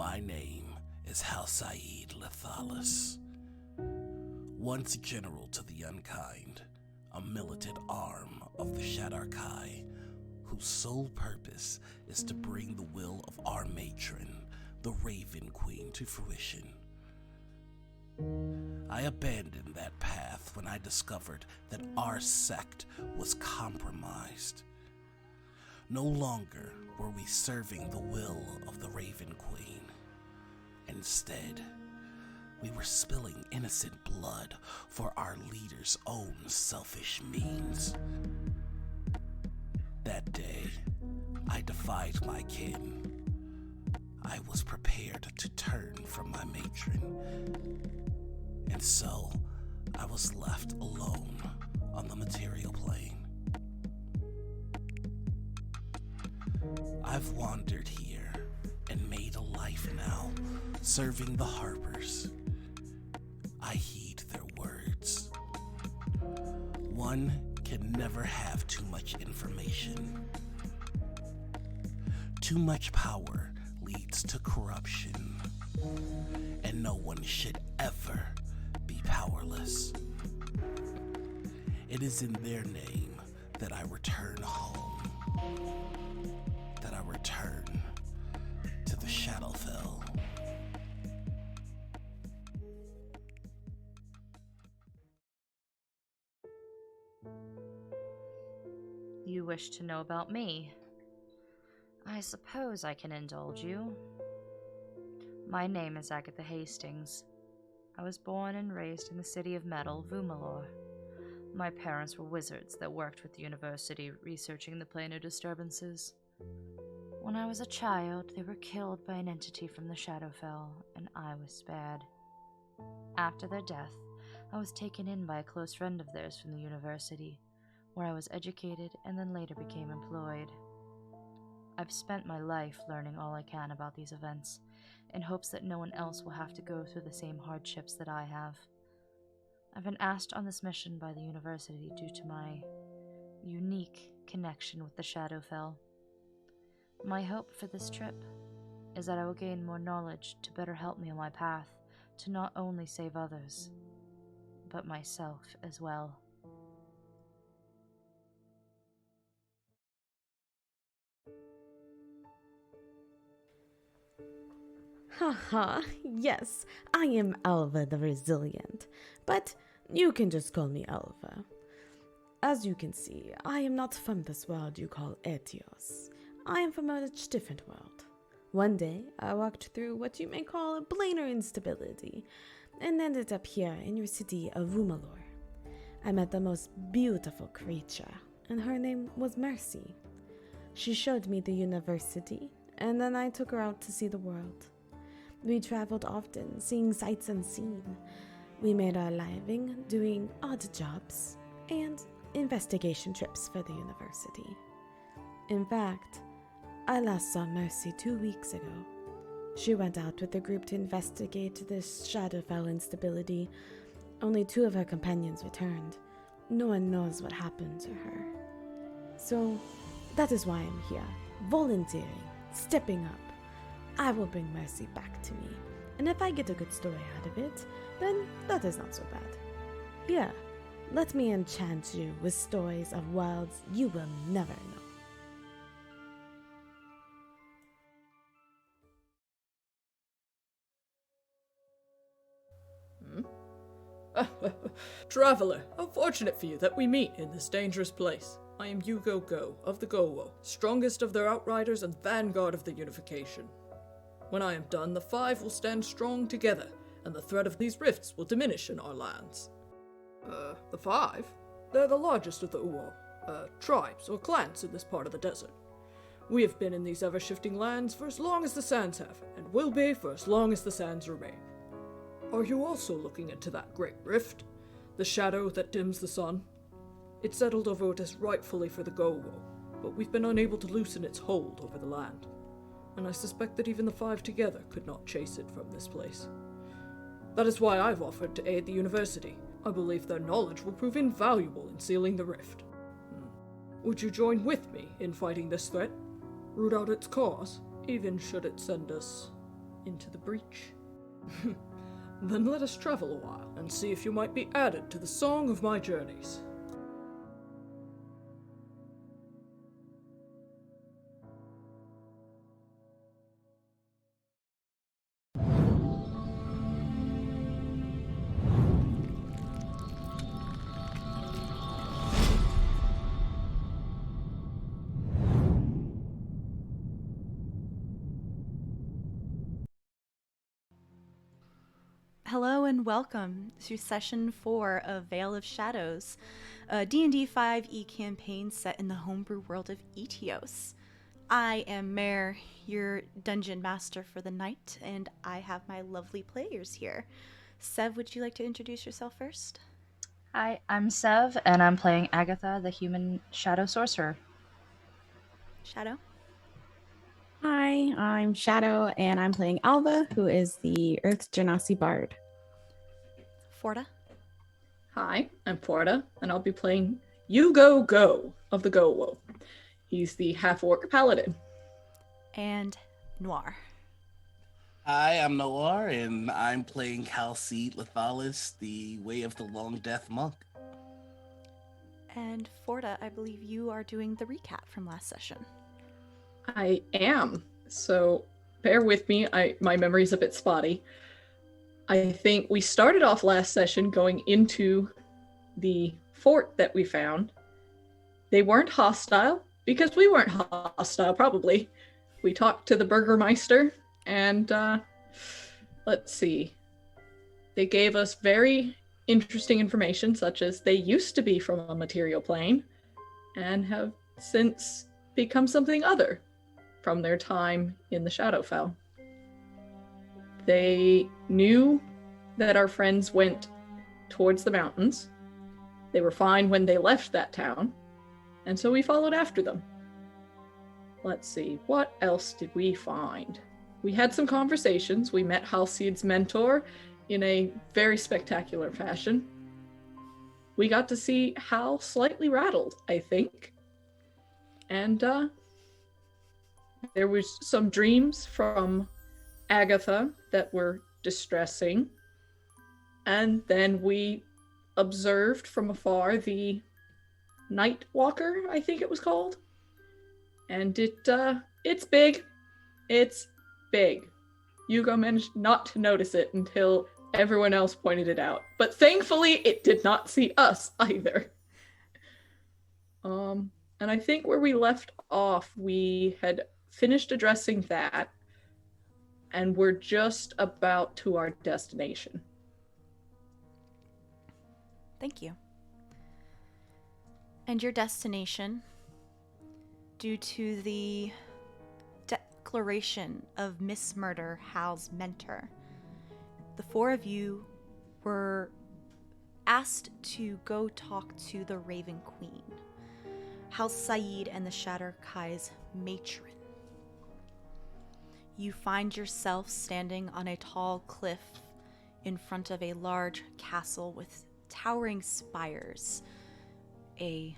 My name is Halsaid Lethalis, once general to the Unkind, a militant arm of the Shadarkai, whose sole purpose is to bring the will of our matron, the Raven Queen, to fruition. I abandoned that path when I discovered that our sect was compromised. No longer were we serving the will of the Raven Queen. Instead, we were spilling innocent blood for our leader's own selfish means. That day, I defied my kin. I was prepared to turn from my matron. And so, I was left alone on the material plane. I've wandered here and made a life now, serving the Harpers. I heed their words. One can never have too much information. Too much power leads to corruption, and no one should ever be powerless. It is in their name that I return home, that I return to the Shadowfell. You wish to know about me? I suppose I can indulge you. My name is Agatha Hastings. I was born and raised in the city of metal, Vumalor. My parents were wizards that worked with the university researching the planar disturbances. When I was a child, they were killed by an entity from the Shadowfell, and I was spared. After their death, I was taken in by a close friend of theirs from the university, where I was educated and then later became employed. I've spent my life learning all I can about these events, in hopes that no one else will have to go through the same hardships that I have. I've been asked on this mission by the university due to my unique connection with the Shadowfell. My hope for this trip is that I will gain more knowledge to better help me on my path to not only save others, but myself as well. Haha, yes, I am Alva the Resilient, but you can just call me Alva. As you can see, I am not from this world you call Etios. I am from a much different world. One day, I walked through what you may call a planar instability, and ended up here in your city of Vumalor. I met the most beautiful creature, and her name was Mercy. She showed me the university, and then I took her out to see the world. We traveled often, seeing sights unseen. We made our living doing odd jobs and investigation trips for the university. In fact, I last saw Mercy 2 weeks ago. She went out with a group to investigate this Shadowfell instability. Only 2 of her companions returned. No one knows what happened to her. So, that is why I'm here, volunteering, stepping up. I will bring Mercy back to me, and if I get a good story out of it, then that is not so bad. Here, let me enchant you with stories of worlds you will never know. Traveler, how fortunate for you that we meet in this dangerous place. I am Yugo Go of the Gowo, strongest of their outriders and vanguard of the unification. When I am done, the 5 will stand strong together, and the threat of these rifts will diminish in our lands. The 5? They're the largest of the Uo, tribes or clans in this part of the desert. We have been in these ever-shifting lands for as long as the sands have, and will be for as long as the sands remain. Are you also looking into that great rift? The shadow that dims the sun? It settled over what is rightfully for the Gowo, but we've been unable to loosen its hold over the land. And I suspect that even the 5 together could not chase it from this place. That is why I've offered to aid the university. I believe their knowledge will prove invaluable in sealing the rift. Would you join with me in fighting this threat? Root out its cause, even should it send us into the breach. Then let us travel a while and see if you might be added to the song of my journeys. Hello and welcome to Session 4 of Veil of Shadows, a D&D 5e campaign set in the homebrew world of Etios. I am Mare, your dungeon master for the night, and I have my lovely players here. Sev, would you like to introduce yourself first? Hi, I'm Sev, and I'm playing Agatha, the human shadow sorcerer. Shadow? Hi, I'm Shadow, and I'm playing Alva, who is the Earth Genasi Bard. Forta? Hi, I'm Porta, and I'll be playing Yugo Go of the Go-Wo. He's the half-orc paladin. And Noir. Hi, I'm Noir, and I'm playing Halcede Lethalis, the Way of the Long Death Monk. And Forta, I believe you are doing the recap from last session. I am. So bear with me, my memory's a bit spotty. I think we started off last session going into the fort that we found. They weren't hostile, because we weren't hostile, probably. We talked to the Burgermeister, and let's see. They gave us very interesting information, such as they used to be from a material plane, and have since become something other from their time in the Shadowfell. They knew that our friends went towards the mountains. They were fine when they left that town, and so we followed after them. Let's see, what else did we find? We had some conversations. We met Halcede's mentor in a very spectacular fashion. We got to see Hal slightly rattled, I think. And there was some dreams from Agatha that were distressing. And then we observed from afar the Night Walker, I think it was called. And it's big. It's big. Yugo managed not to notice it until everyone else pointed it out. But thankfully, it did not see us either. And I think where we left off, we had finished addressing that, and we're just about to our destination. Thank you. And your destination, due to the declaration of mismurder, Hal's mentor, the four of you were asked to go talk to the Raven Queen, Hal Said and the Shatterkai's matron. You find yourself standing on a tall cliff in front of a large castle with towering spires, a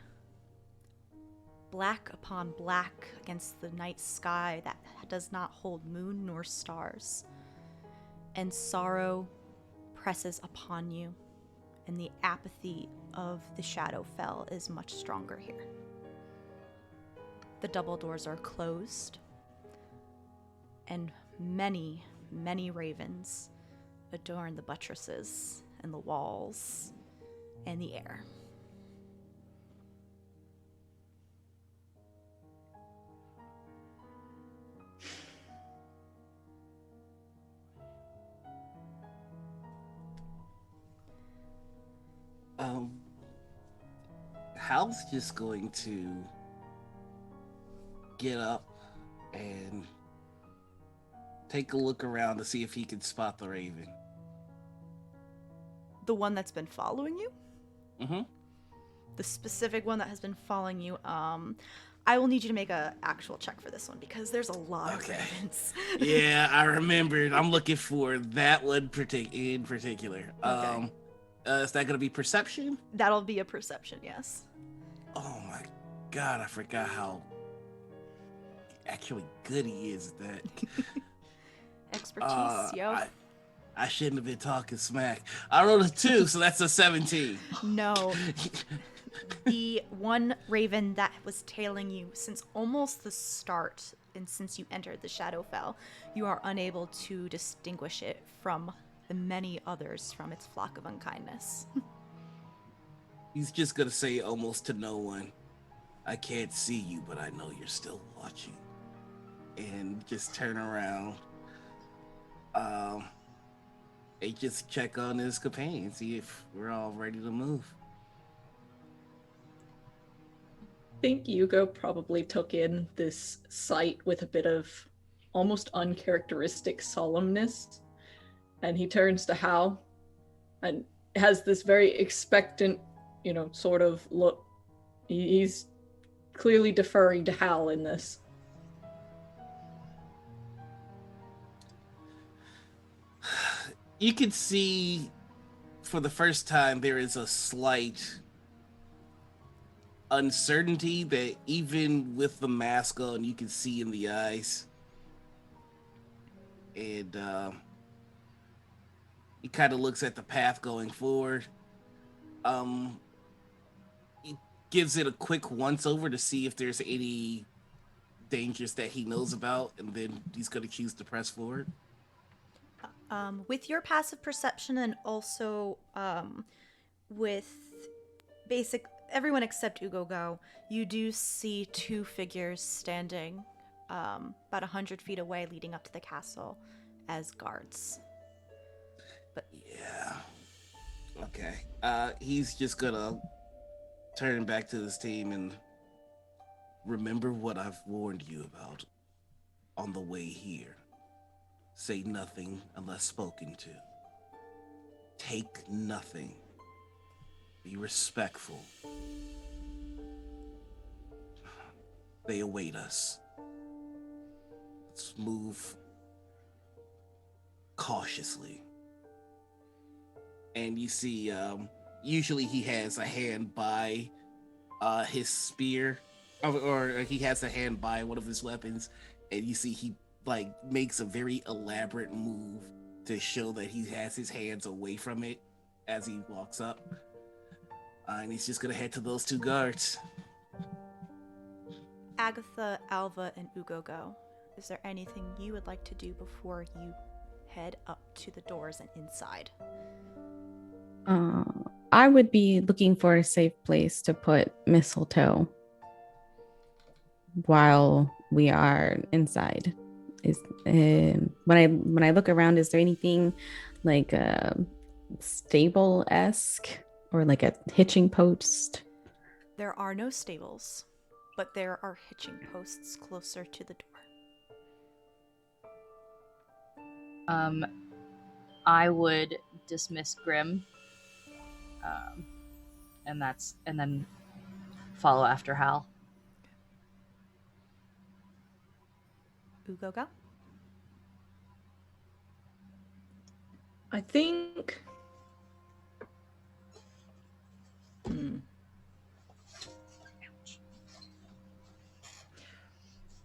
black upon black against the night sky that does not hold moon nor stars. And sorrow presses upon you, and the apathy of the Shadowfell is much stronger here. The double doors are closed, and many, many ravens adorn the buttresses and the walls and the air. Hal's just going to get up and take a look around to see if he can spot the raven. The one that's been following you? Mm-hmm. The specific one that has been following you, I will need you to make an actual check for this one because there's a lot of ravens. Yeah, I remembered. I'm looking for that one in particular. Okay. Is that going to be perception? That'll be a perception, yes. Oh my god, I forgot how actually good he is at that. expertise, yo. I shouldn't have been talking smack. I rolled a 2, so that's a 17. No. The one raven that was tailing you since almost the start and since you entered the Shadowfell, you are unable to distinguish it from the many others from its flock of unkindness. He's just gonna say almost to no one, I can't see you, but I know you're still watching. And just turn around. And just check on his companion, see if we're all ready to move. I think Hugo probably took in this sight with a bit of almost uncharacteristic solemnness. And he turns to Hal and has this very expectant, sort of look. He's clearly deferring to Hal in this. You can see for the first time there is a slight uncertainty that even with the mask on you can see in the eyes. And he kind of looks at the path going forward. He gives it a quick once over to see if there's any dangers that he knows about, and then he's going to choose to press forward. With your passive perception and also with everyone except Ugogo, you do see two figures standing about 100 feet away leading up to the castle as guards. But yeah. Okay. He's just gonna turn back to his team and remember what I've warned you about on the way here. Say nothing unless spoken to. Take nothing. Be respectful. They await us. Let's move cautiously. And you see, usually he has a hand by his spear, or he has a hand by one of his weapons, and you see he makes a very elaborate move to show that he has his hands away from it as he walks up. And he's just gonna head to those two guards. Agatha, Alva, and Ugogo, is there anything you would like to do before you head up to the doors and inside? I would be looking for a safe place to put Mistletoe while we are inside. Is when I look around, is there anything like a stable-esque or like a hitching post? There are no stables, but there are hitching posts closer to the door. I would dismiss Grim, and then follow after Hal. Ugogo? I think... I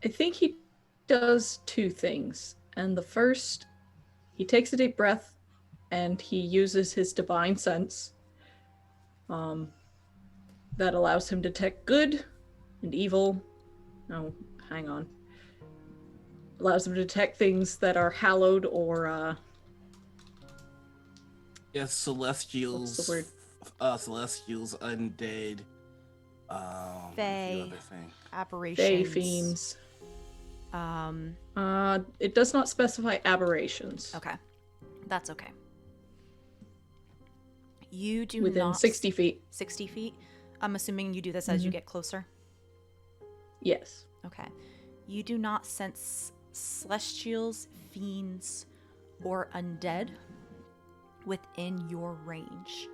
think he does two things. And the first, he takes a deep breath and he uses his divine sense. That allows him to detect good and evil. Oh, hang on. Allows him to detect things that are hallowed or Yes, celestials. What's the word? Celestials, undead. Fae, aberrations. Fae, fiends. It does not specify aberrations. Okay. That's okay. You do within not... 60 feet. 60 feet? I'm assuming you do this as you get closer? Yes. Okay. You do not sense celestials, fiends, or undead within your range.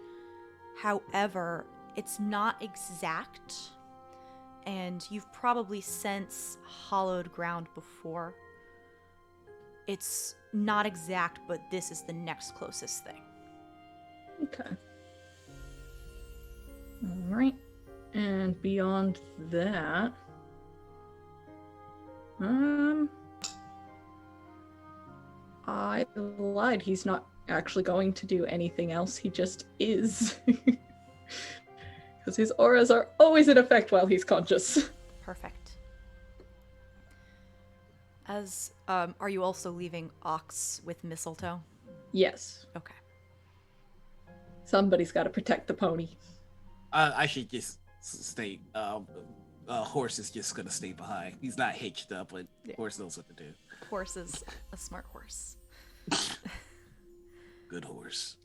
However, it's not exact, and you've probably sensed hallowed ground before. It's not exact, but this is the next closest thing. Okay. Alright. And beyond that... I lied. He's not actually going to do anything else. He just is. Because his auras are always in effect while he's conscious. Perfect. As are you also leaving Ox with mistletoe? Yes. Okay. Somebody's got to protect the pony. I should just stay. Horse is just gonna stay behind. He's not hitched up, but horse knows what to do. Horse is a smart horse. Good horse.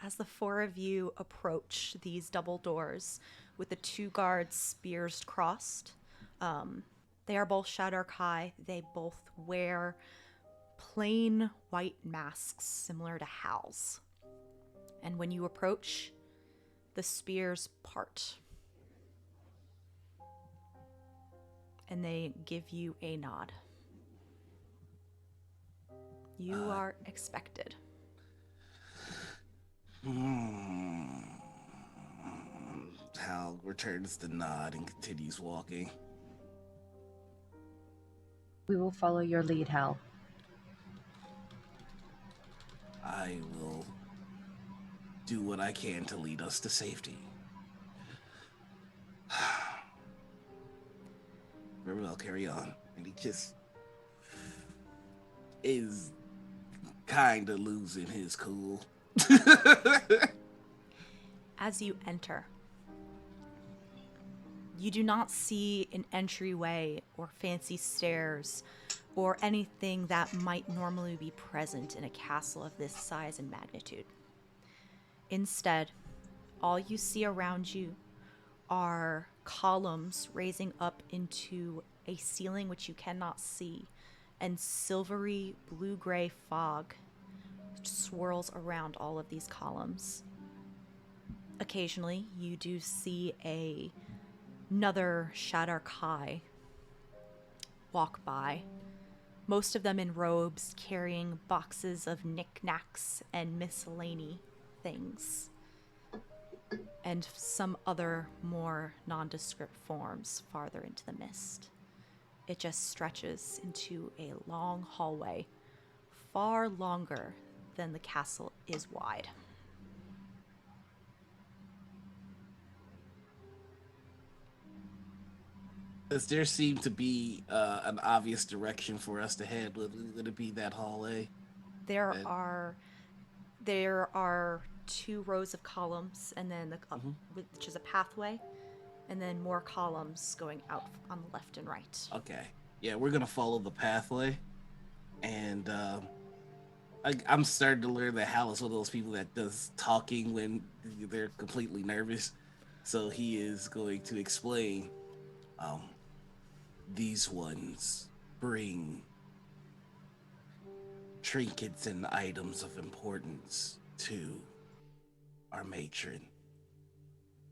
As the four of you approach these double doors with the two guards' spears crossed, they are both Shadar Kai. They both wear plain white masks similar to Hal's. And when you approach, the spears part. And they give you a nod. You are expected. Hal returns the nod and continues walking. We will follow your lead, Hal. I will do what I can to lead us to safety. Very well, carry on. And he just is kind of losing his cool. As you enter, you do not see an entryway or fancy stairs or anything that might normally be present in a castle of this size and magnitude. Instead, all you see around you are columns raising up into a ceiling which you cannot see, and silvery blue-gray fog swirls around all of these columns. Occasionally, you do see another Shadar Kai walk by, most of them in robes carrying boxes of knickknacks and miscellany things, and some other more nondescript forms farther into the mist. It just stretches into a long hallway, far longer than the castle is wide. Does there seem to be an obvious direction for us to head? Would it be that hallway? There are two rows of columns, and then which is a pathway, and then more columns going out on the left and right. Okay. Yeah, we're gonna follow the pathway, and I'm starting to learn that Hal is one of those people that does talking when they're completely nervous. So he is going to explain. These ones bring trinkets and items of importance to our matron.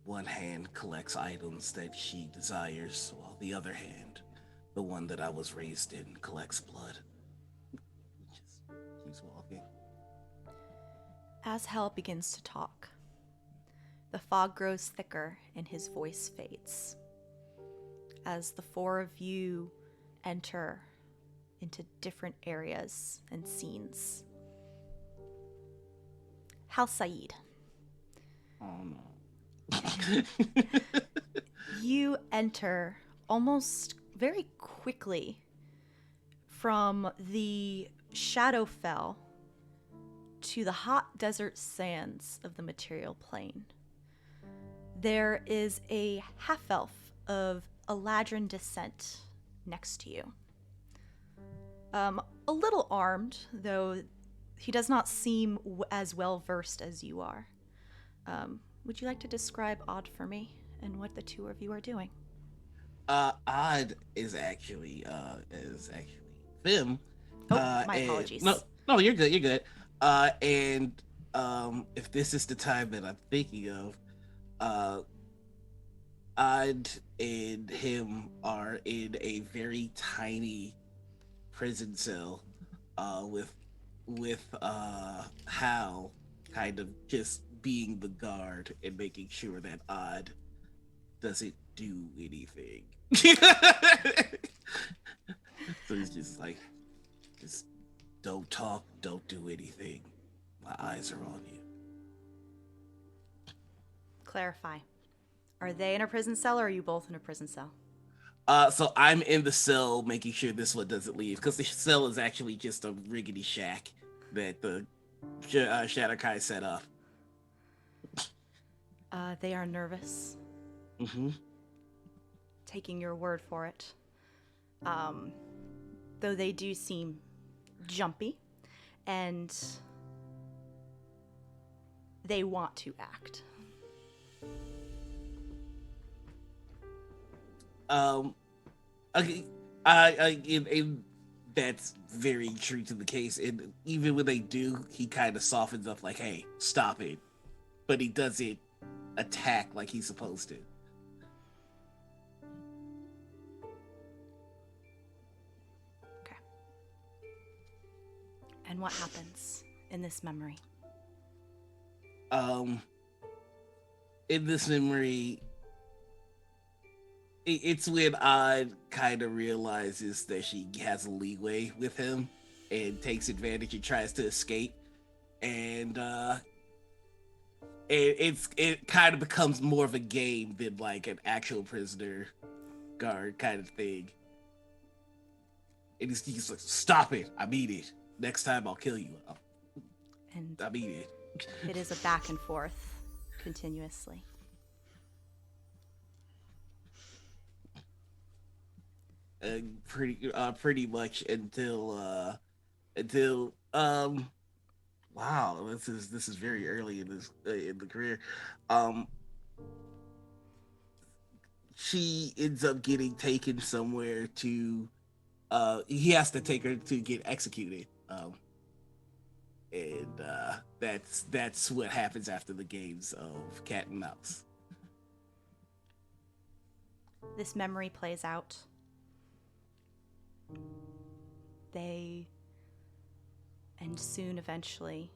One hand collects items that she desires, while the other hand, the one that I was raised in, collects blood. Just keeps walking. As Hal begins to talk, the fog grows thicker and his voice fades. As the four of you enter into different areas and scenes. Hal Saeed. Oh no. You enter almost very quickly from the Shadowfell to the hot desert sands of the material plane. There is a half-elf of Eladrin descent next to you. A little armed, though he does not seem as well versed as you are. Would you like to describe Odd for me and what the two of you are doing? Odd is actually Vim. Oh, my apologies. No, you're good. You're good. And if this is the time that I'm thinking of, Odd and him are in a very tiny prison cell, with Hal kind of just being the guard and making sure that Odd doesn't do anything. So he's just like, just Don't talk, don't do anything. My eyes are on you. Clarify. Are they in a prison cell or are you both in a prison cell? So I'm in the cell making sure this one doesn't leave, because the cell is actually just a rickety shack that the Shatterkai set up. They are nervous. Mm-hmm. Taking your word for it. Though they do seem jumpy, and they want to act. Okay, that's very true to the case. And even when they do, he kind of softens up, like, "Hey, stop it," but he doesn't attack like he's supposed to. Okay. And what happens in this memory? In this memory, it's when Odd kind of realizes that she has a leeway with him and takes advantage and tries to escape, and it kind of becomes more of a game than like an actual prisoner guard kind of thing. And he's like, "Stop it! I mean it. Next time I'll kill you. And I mean it." it is a back and forth continuously. Pretty much until wow, this is very early in this in the career. Um, she ends up getting taken somewhere to. He has to take her to get executed. And that's what happens after the games of cat and mouse. This memory plays out. And soon, eventually,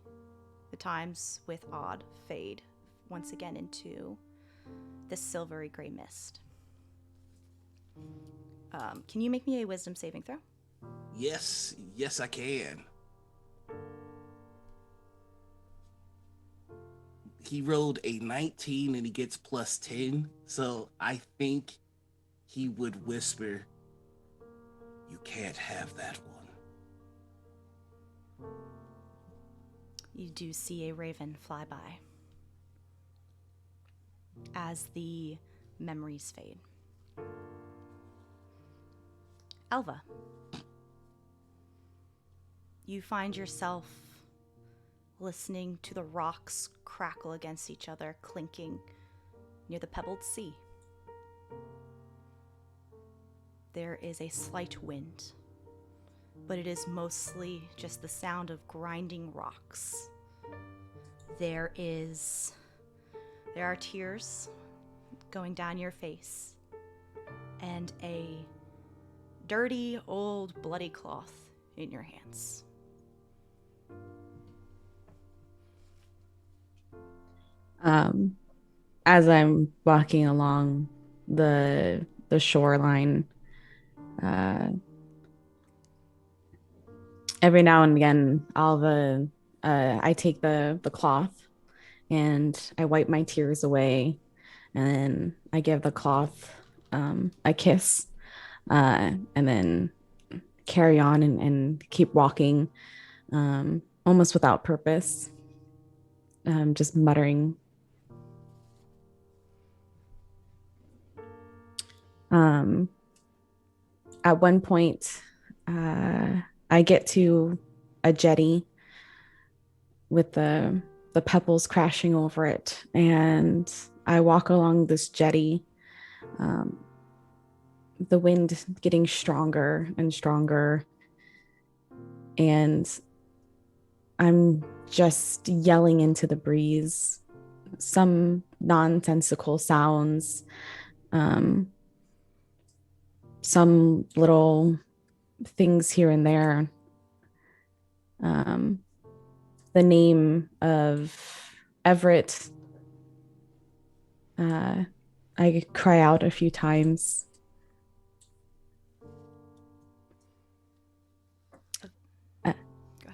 the times with Odd fade once again into this silvery gray mist. Can you make me a wisdom saving throw? Yes, I can. He rolled a 19 and he gets plus 10, so I think he would whisper, "You can't have that one." You do see a raven fly by as the memories fade. Elva, you find yourself listening to the rocks crackle against each other, clinking near the pebbled sea. There is a slight wind, but it is mostly just the sound of grinding rocks. There are tears going down your face, and a dirty, old, bloody cloth in your hands. As I'm walking along the shoreline, every now and again, I take the cloth and I wipe my tears away, and then I give the cloth a kiss, and then carry on and keep walking, almost without purpose, just muttering. At one point, I get to a jetty with the pebbles crashing over it, and I walk along this jetty, the wind getting stronger and stronger, and I'm just yelling into the breeze some nonsensical sounds, some little things here and there. The name of Everett, I cry out a few times. Go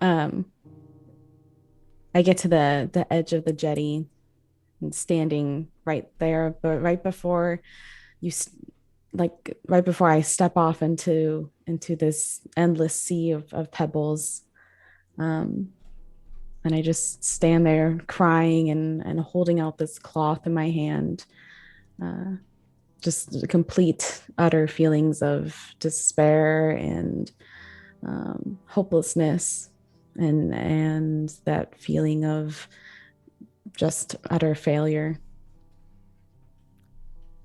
Um, I get to the edge of the jetty and standing right there, but right before right before I step off into this endless sea of pebbles, um, and I just stand there crying and holding out this cloth in my hand, uh, just complete utter feelings of despair and hopelessness, and that feeling of just utter failure.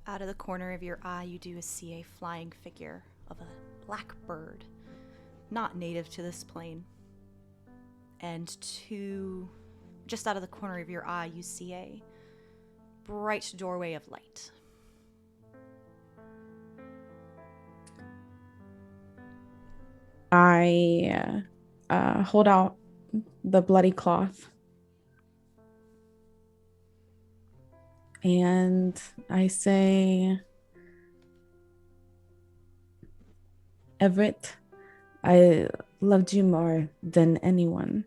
Out of the corner of your eye, you do see a flying figure of a black bird, not native to this plane. And just out of the corner of your eye, you see a bright doorway of light. I hold out the bloody cloth and I say, Everett, I loved you more than anyone.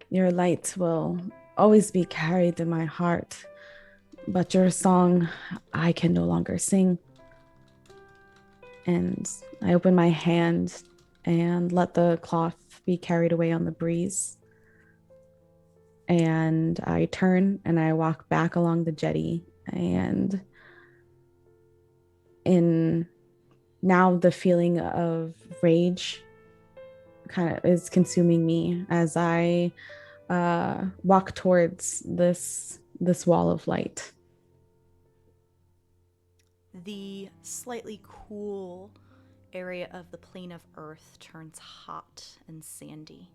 Your light will always be carried in my heart, but your song I can no longer sing. And I open my hand and let the cloth be carried away on the breeze. And I turn and I walk back along the jetty, and in now the feeling of rage kind of is consuming me as I walk towards this wall of light. The slightly cool area of the plane of Earth turns hot and sandy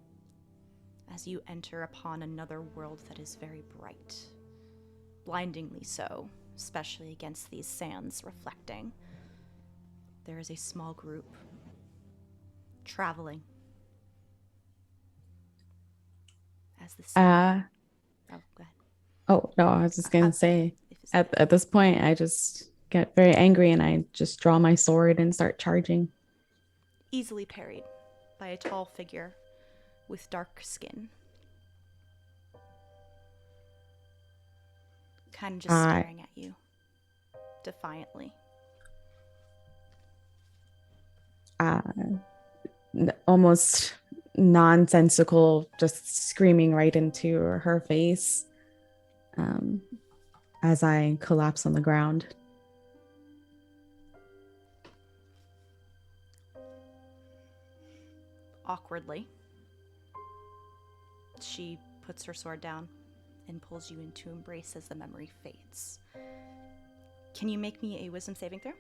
as you enter upon another world that is very bright, blindingly so, especially against these sands reflecting. There is a small group traveling as the sea. Oh, go ahead. Oh no, I was just gonna say at this point I just get very angry and I just draw my sword and start charging. Easily parried by a tall figure with dark skin. Kind of just staring at you defiantly. Almost nonsensical, just screaming right into her face as I collapse on the ground. Awkwardly, she puts her sword down and pulls you into embrace as the memory fades. Can you make me a wisdom saving throw?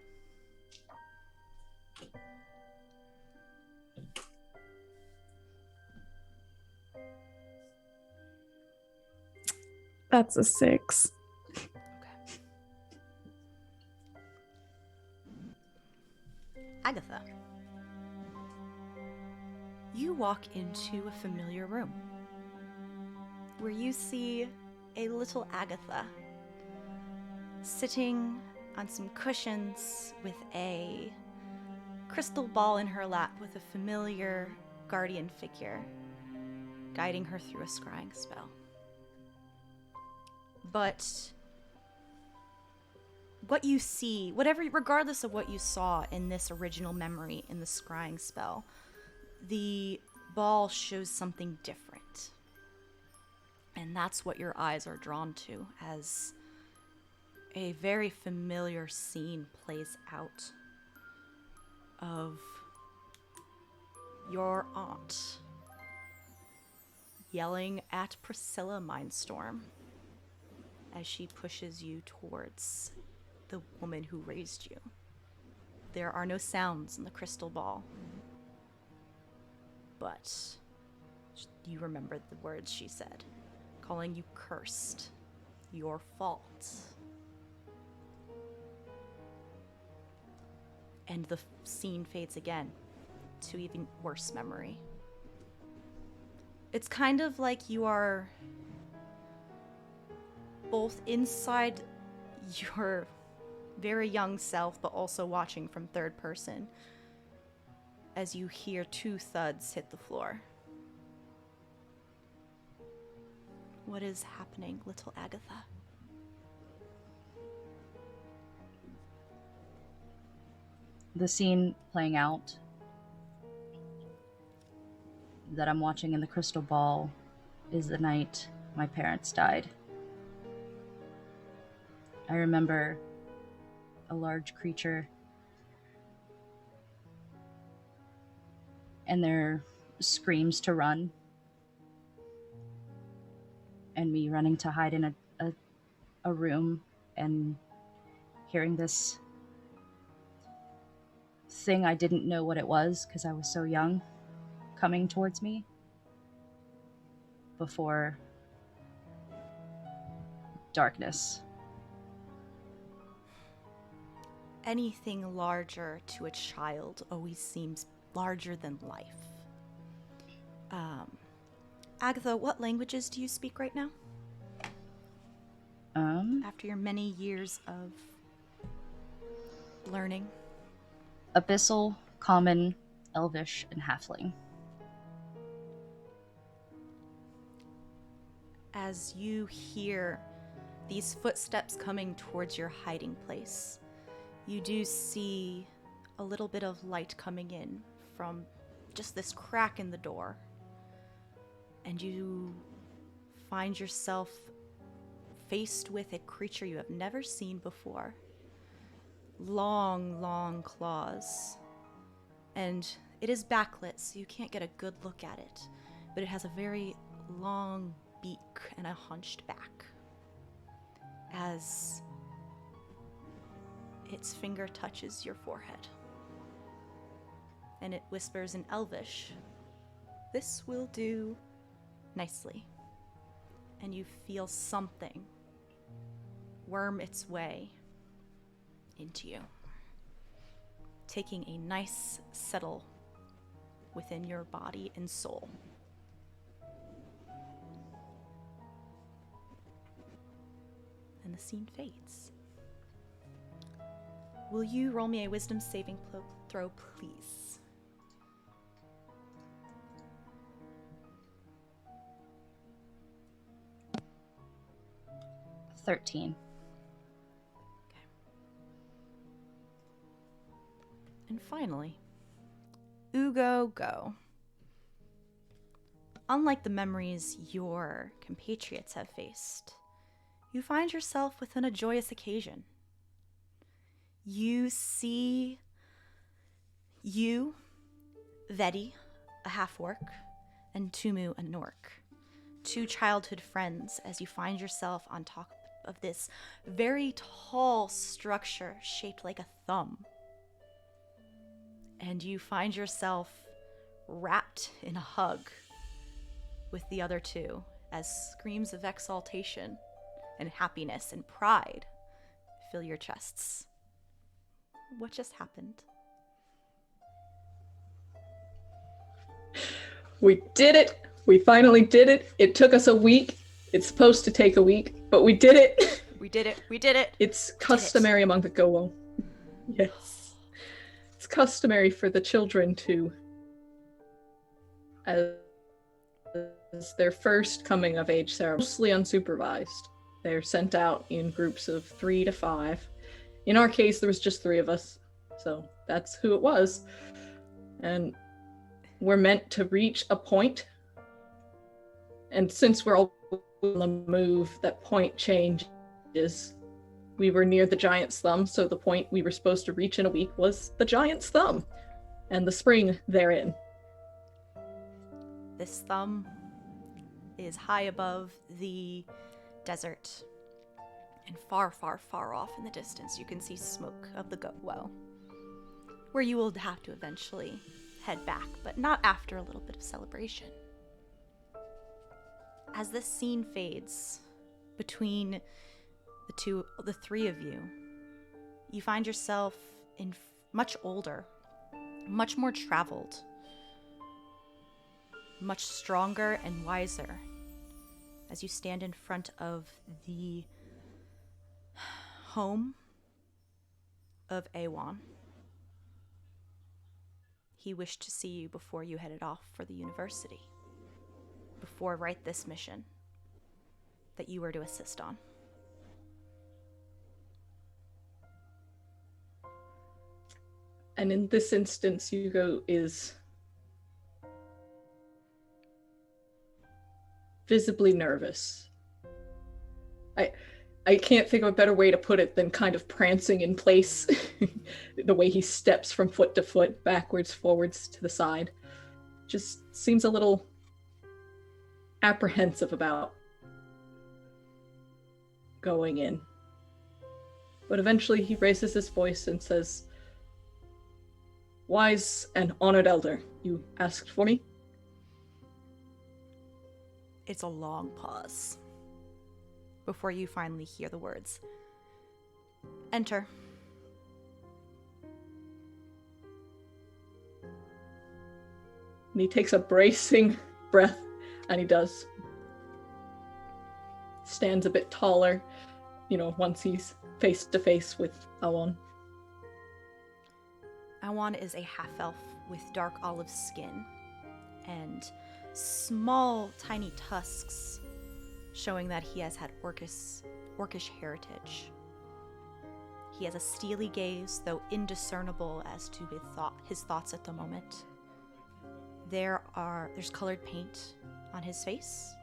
That's a 6. Okay. Agatha, you walk into a familiar room where you see a little Agatha sitting on some cushions with a crystal ball in her lap with a familiar guardian figure guiding her through a scrying spell. But what you see, regardless of what you saw in this original memory in the scrying spell, the ball shows something different. And that's what your eyes are drawn to as a very familiar scene plays out of your aunt yelling at Priscilla Mindstorm as she pushes you towards the woman who raised you. There are no sounds in the crystal ball, but you remember the words she said, calling you cursed, your fault. And the scene fades again to even worse memory. It's kind of like you are both inside your very young self, but also watching from third person as you hear 2 thuds hit the floor. What is happening, little Agatha? The scene playing out that I'm watching in the crystal ball is the night my parents died. I remember a large creature and their screams to run, and me running to hide in a room and hearing this thing I didn't know what it was because I was so young coming towards me before darkness. Anything larger to a child always seems larger than life. Agatha, what languages do you speak right now? After your many years of learning? Abyssal, Common, Elvish, and Halfling. As you hear these footsteps coming towards your hiding place, you do see a little bit of light coming in from just this crack in the door. And you find yourself faced with a creature you have never seen before. Long, long claws. And it is backlit, so you can't get a good look at it. But it has a very long beak and a hunched back. As its finger touches your forehead. And it whispers in Elvish, "This will do nicely." And you feel something worm its way into you, taking a nice settle within your body and soul. And the scene fades. Will you roll me a wisdom saving throw, please? $13. Okay. And finally, Ugo Go. Unlike the memories your compatriots have faced, you find yourself within a joyous occasion. You see Vedi, a half-orc, and Tumu, a Nork, two childhood friends, as you find yourself on top of this very tall structure shaped like a thumb. And you find yourself wrapped in a hug with the other two as screams of exaltation and happiness and pride fill your chests. What just happened? We did it! We finally did it! It took us a week. It's supposed to take a week, but we did it! We did it! We did it! It's customary among the Gowo. Yes. It's customary for the children to, as their first coming of age ceremony, mostly unsupervised. They're sent out in groups of 3 to 5. In our case, there was just 3 of us, so that's who it was. And we're meant to reach a point, and since we're all on the move, that point changes. We were near the giant's thumb, so the point we were supposed to reach in a week was the giant's thumb, and the spring therein. This thumb is high above the desert, and far, far, far off in the distance you can see smoke of the Gowo, where you will have to eventually head back, but not after a little bit of celebration. As this scene fades between the 3 of you, you find yourself in much older, much more traveled, much stronger and wiser as you stand in front of the home of Awan. He wished to see you before you headed off for the university, before this mission. that you were to assist on. And in this instance, Hugo is visibly nervous. I can't think of a better way to put it than kind of prancing in place. The way he steps from foot to foot, backwards, forwards, to the side. Just seems a little apprehensive about going in. But eventually he raises his voice and says, "Wise and honored elder, you asked for me?" It's a long pause before you finally hear the words, "Enter." And he takes a bracing breath, and he does. Stands a bit taller, once he's face to face with Awan. Awan is a half-elf with dark olive skin and small, tiny tusks, showing that he has had orcish heritage. He has a steely gaze, though indiscernible as to his thoughts at the moment. There's colored paint on his face,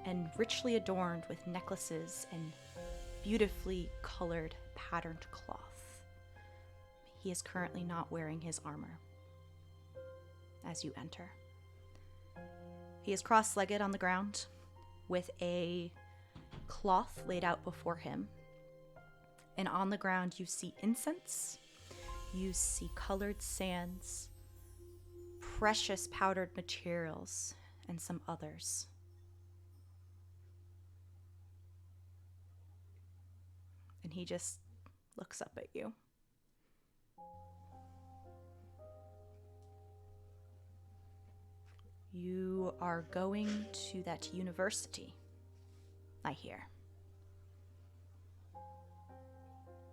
and richly adorned with necklaces and beautifully colored patterned cloth. He is currently not wearing his armor as you enter. He is cross-legged on the ground with a cloth laid out before him. And on the ground you see incense, you see colored sands, precious powdered materials, and some others. And he just looks up at you. You are going to that university, I hear.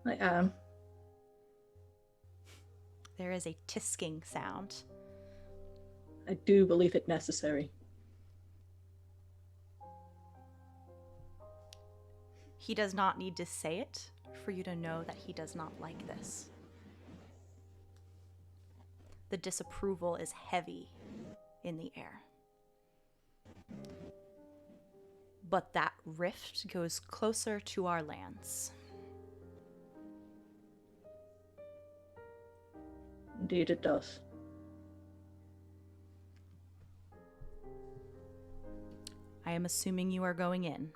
I am. There is a tisking sound. I do believe it necessary. He does not need to say it for you to know that he does not like this. The disapproval is heavy in the air. But that rift goes closer to our lands. Indeed it does. I am assuming you are going in.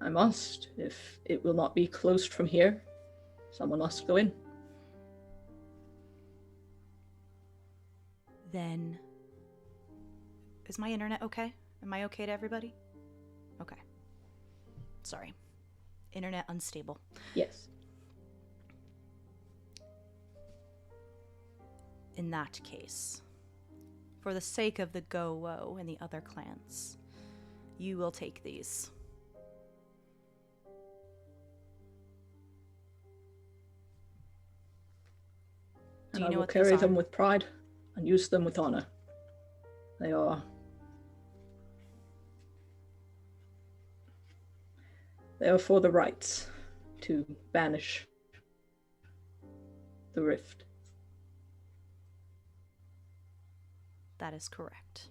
I must. If it will not be closed from here, someone must go in. Then, is my internet okay? Am I okay to everybody? Okay. Sorry. Internet unstable. Yes. In that case, for the sake of the Go-Wo and the other clans, you will take these. And I will carry them with pride and use them with honor. They are for the rites to banish the rift. That is correct.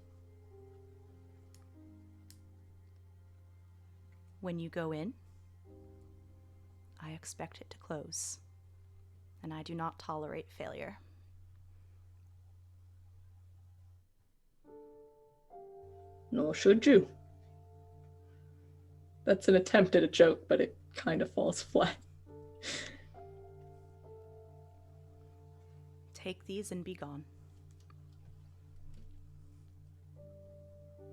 When you go in, I expect it to close, and I do not tolerate failure. Nor should you. That's an attempt at a joke, but it kind of falls flat. Take these and be gone.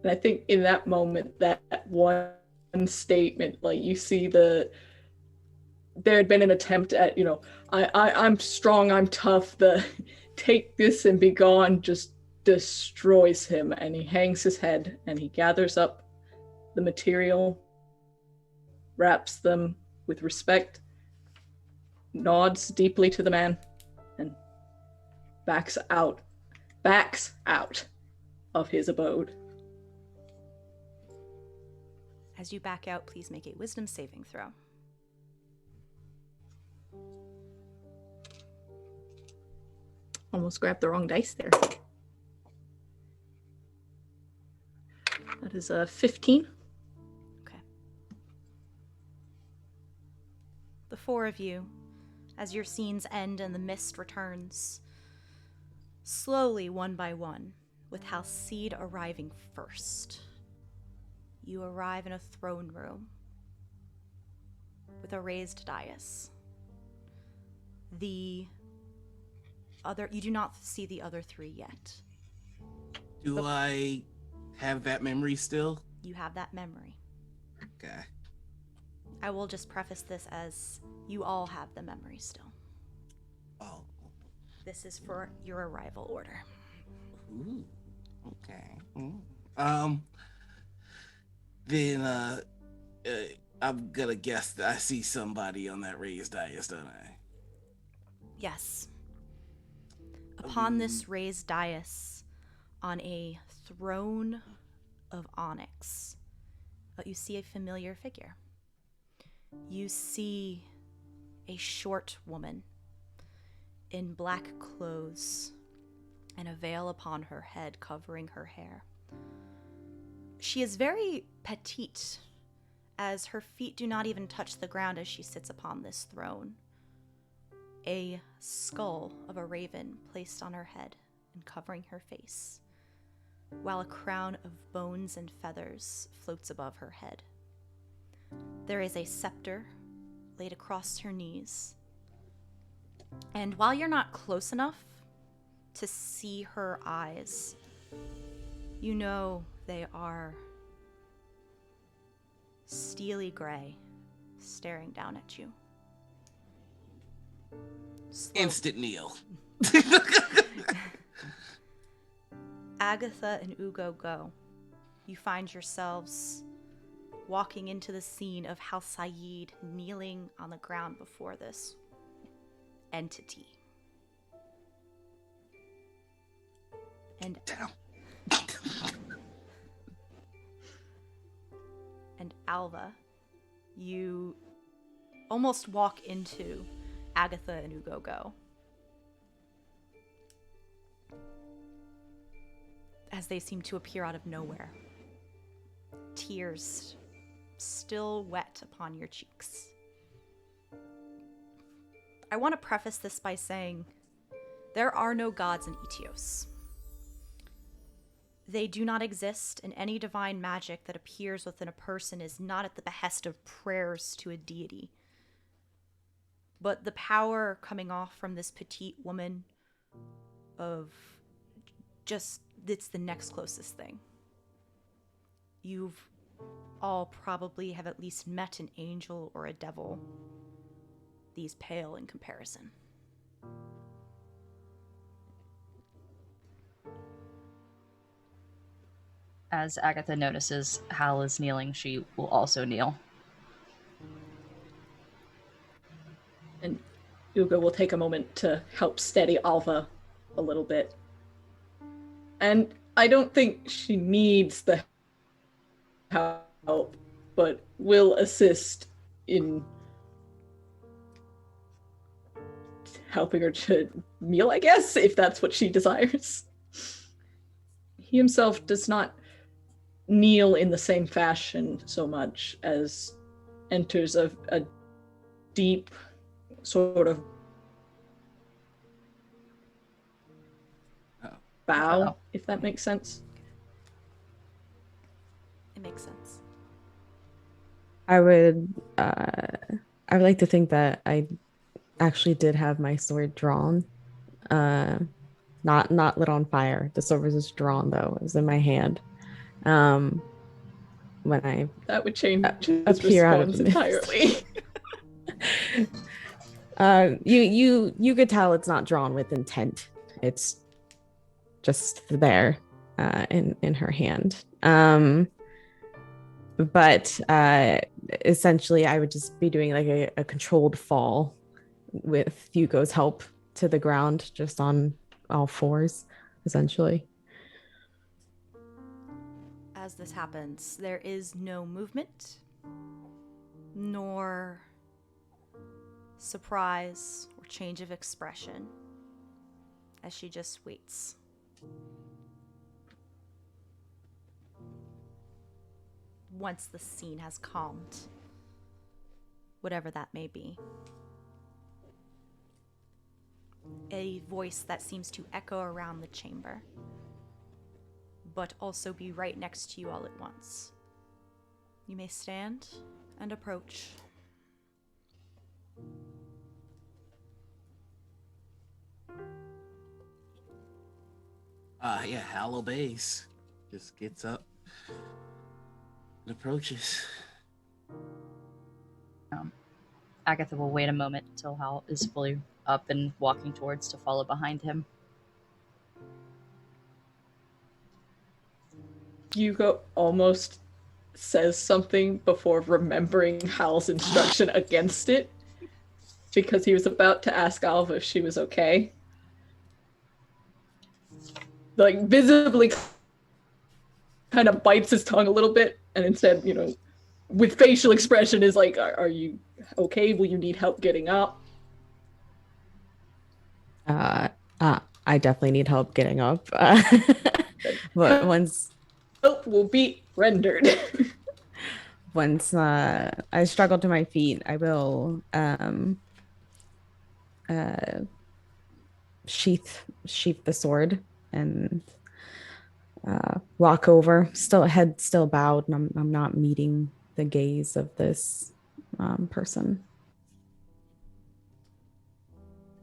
And I think in that moment, that one statement, like you see there had been an attempt at, I'm strong, I'm tough, the take this and be gone just destroys him, and he hangs his head and he gathers up the material, wraps them with respect, nods deeply to the man, and backs out of his abode. As you back out, please make a wisdom saving throw. Almost grabbed the wrong dice there. That is a 15. Okay. The four of you, as your scenes end and the mist returns, slowly, one by one, with Halcide arriving first. You arrive in a throne room with a raised dais. You do not see the other three yet. Do I have that memory still? You have that memory. Okay. I will just preface this as you all have the memory still. Oh. This is for your arrival order. Ooh. Okay. Then I'm gonna guess that I see somebody on that raised dais, don't I? Yes. Upon this raised dais, on a throne of onyx, you see a familiar figure. You see a short woman in black clothes and a veil upon her head covering her hair. She is very petite, as her feet do not even touch the ground as she sits upon this throne. A skull of a raven placed on her head and covering her face, while a crown of bones and feathers floats above her head. There is a scepter laid across her knees, and while you're not close enough to see her eyes, you know they are steely gray, staring down at you. Instant kneel. Agatha and Ugo go. You find yourselves walking into the scene of Halcide kneeling on the ground before this entity. And Down. And Alva, you almost walk into Agatha and Ugo go. As they seem to appear out of nowhere. Tears still wet upon your cheeks. I want to preface this by saying there are no gods in Etios. They do not exist, and any divine magic that appears within a person is not at the behest of prayers to a deity. But the power coming off from this petite woman it's the next closest thing. You've all probably have at least met an angel or a devil. These pale in comparison. As Agatha notices Hal is kneeling, she will also kneel. And Ugo will take a moment to help steady Alva a little bit. And I don't think she needs the help, but will assist in helping her to kneel, I guess, if that's what she desires. He himself does not kneel in the same fashion so much, as enters a deep sort of bow, if that makes sense. It makes sense. I would like to think that I actually did have my sword drawn. Not lit on fire. The sword was just drawn though. It was in my hand. When I that would change his appear out of response entirely. You could tell it's not drawn with intent. It's just there in her hand. But essentially I would just be doing like a controlled fall with Hugo's help to the ground, just on all fours, essentially. as this happens, there is no movement, nor surprise or change of expression, as she just waits. Once the scene has calmed, whatever that may be. A voice that seems to echo around the chamber, but also be right next to you all at once. You may stand and approach. Yeah, Hal obeys. Just gets up and approaches. Agatha will wait a moment until Hal is fully up and walking towards to follow behind him. Hugo almost says something before remembering Hal's instruction against it, because he was about to ask Alva if she was okay. Like, visibly kind of bites his tongue a little bit, and instead, with facial expression is like, are you okay? Will you need help getting up? I definitely need help getting up. But once Help will be rendered. once I struggle to my feet, I will sheath the sword and walk over, head still bowed, and I'm not meeting the gaze of this person.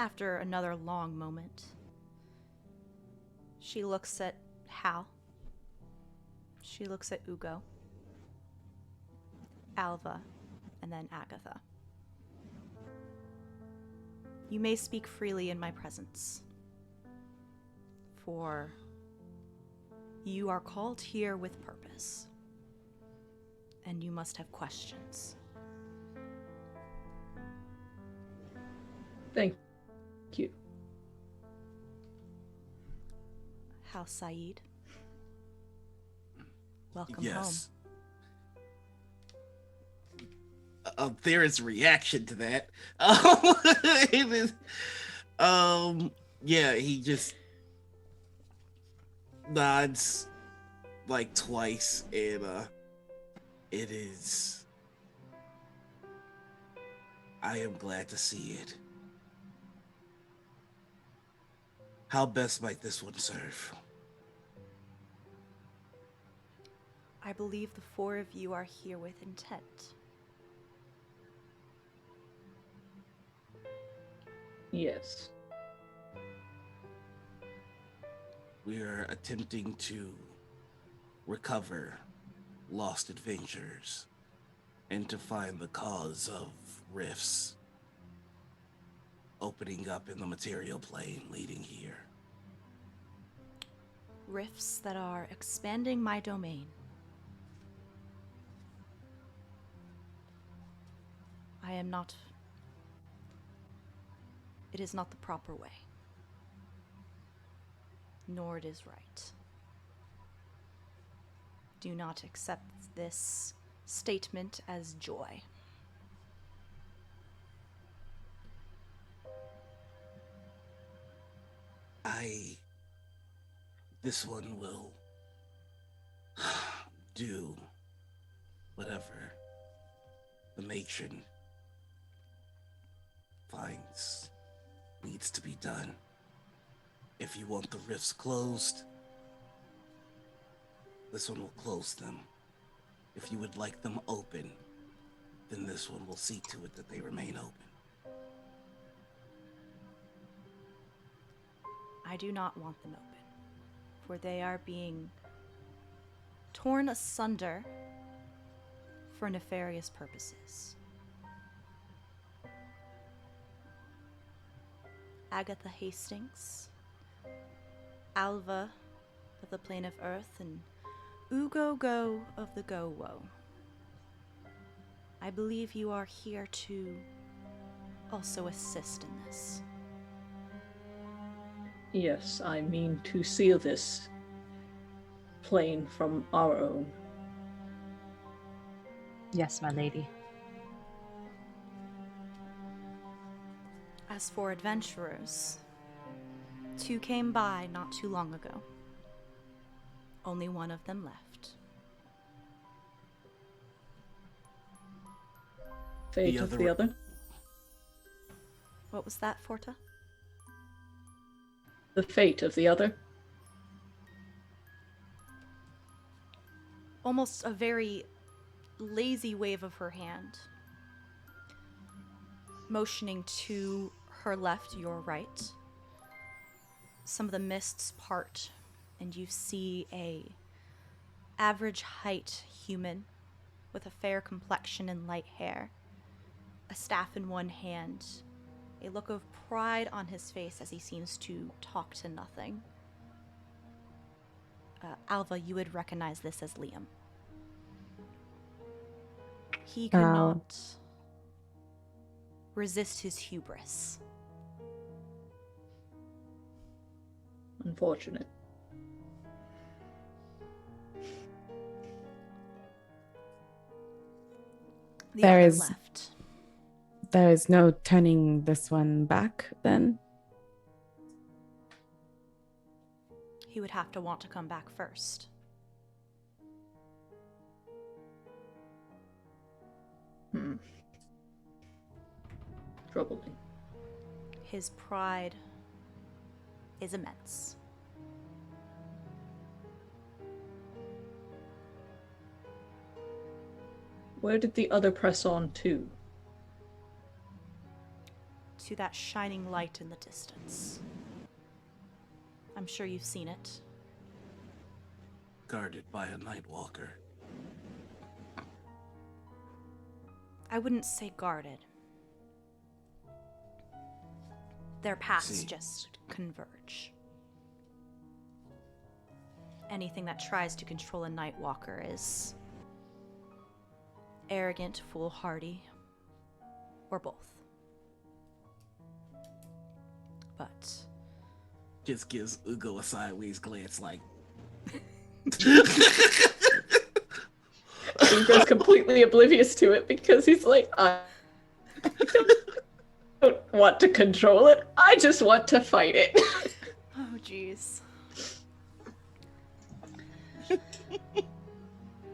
After another long moment, she looks at Hal. She looks at Ugo, Alva, and then Agatha. You may speak freely in my presence, for you are called here with purpose, and you must have questions. Thank you. Hal Saeed, welcome Yes. There is reaction to that. Yeah, he just nods like twice, and it is. I am glad to see it. How best might this one serve? I believe the four of you are here with intent. Yes. We are attempting to recover lost adventures and to find the cause of rifts opening up in the material plane leading here. Rifts that are expanding my domain. It is not the proper way. Nor it is right. Do not accept this statement as joy. This one will do whatever the matron finds needs to be done. If you want the rifts closed, this one will close them. If you would like them open, then this one will see to it that they remain open. I do not want them open, for they are being torn asunder for nefarious purposes. Agatha Hastings, Alva of the Plane of Earth, and Ugo Go of the Go-Wo. I believe you are here to also assist in this. Yes, I mean to seal this plane from our own. Yes, my lady. As for adventurers, 2 came by not too long ago. Only one of them left. Fate of the other? What was that, Forta? The fate of the other? Almost a very lazy wave of her hand, motioning to her left, your right. Some of the mists part, and you see a average height human with a fair complexion and light hair, a staff in one hand, a look of pride on his face as he seems to talk to nothing. Alva, you would recognize this as Liam. He could not resist his hubris. Unfortunate. The There other is- left. There is no turning this one back, then? He would have to want to come back first. Troubling. His pride is immense. Where did the other press on to? To that shining light in the distance. I'm sure you've seen it. Guarded by a Nightwalker. I wouldn't say guarded. Their paths See. just converge. Anything that tries to control a Nightwalker is arrogant, foolhardy, or both. But Just gives Ugo a sideways glance like, Ugo's completely oblivious to it because he's like, I don't want to control it. I just want to fight it. oh jeez.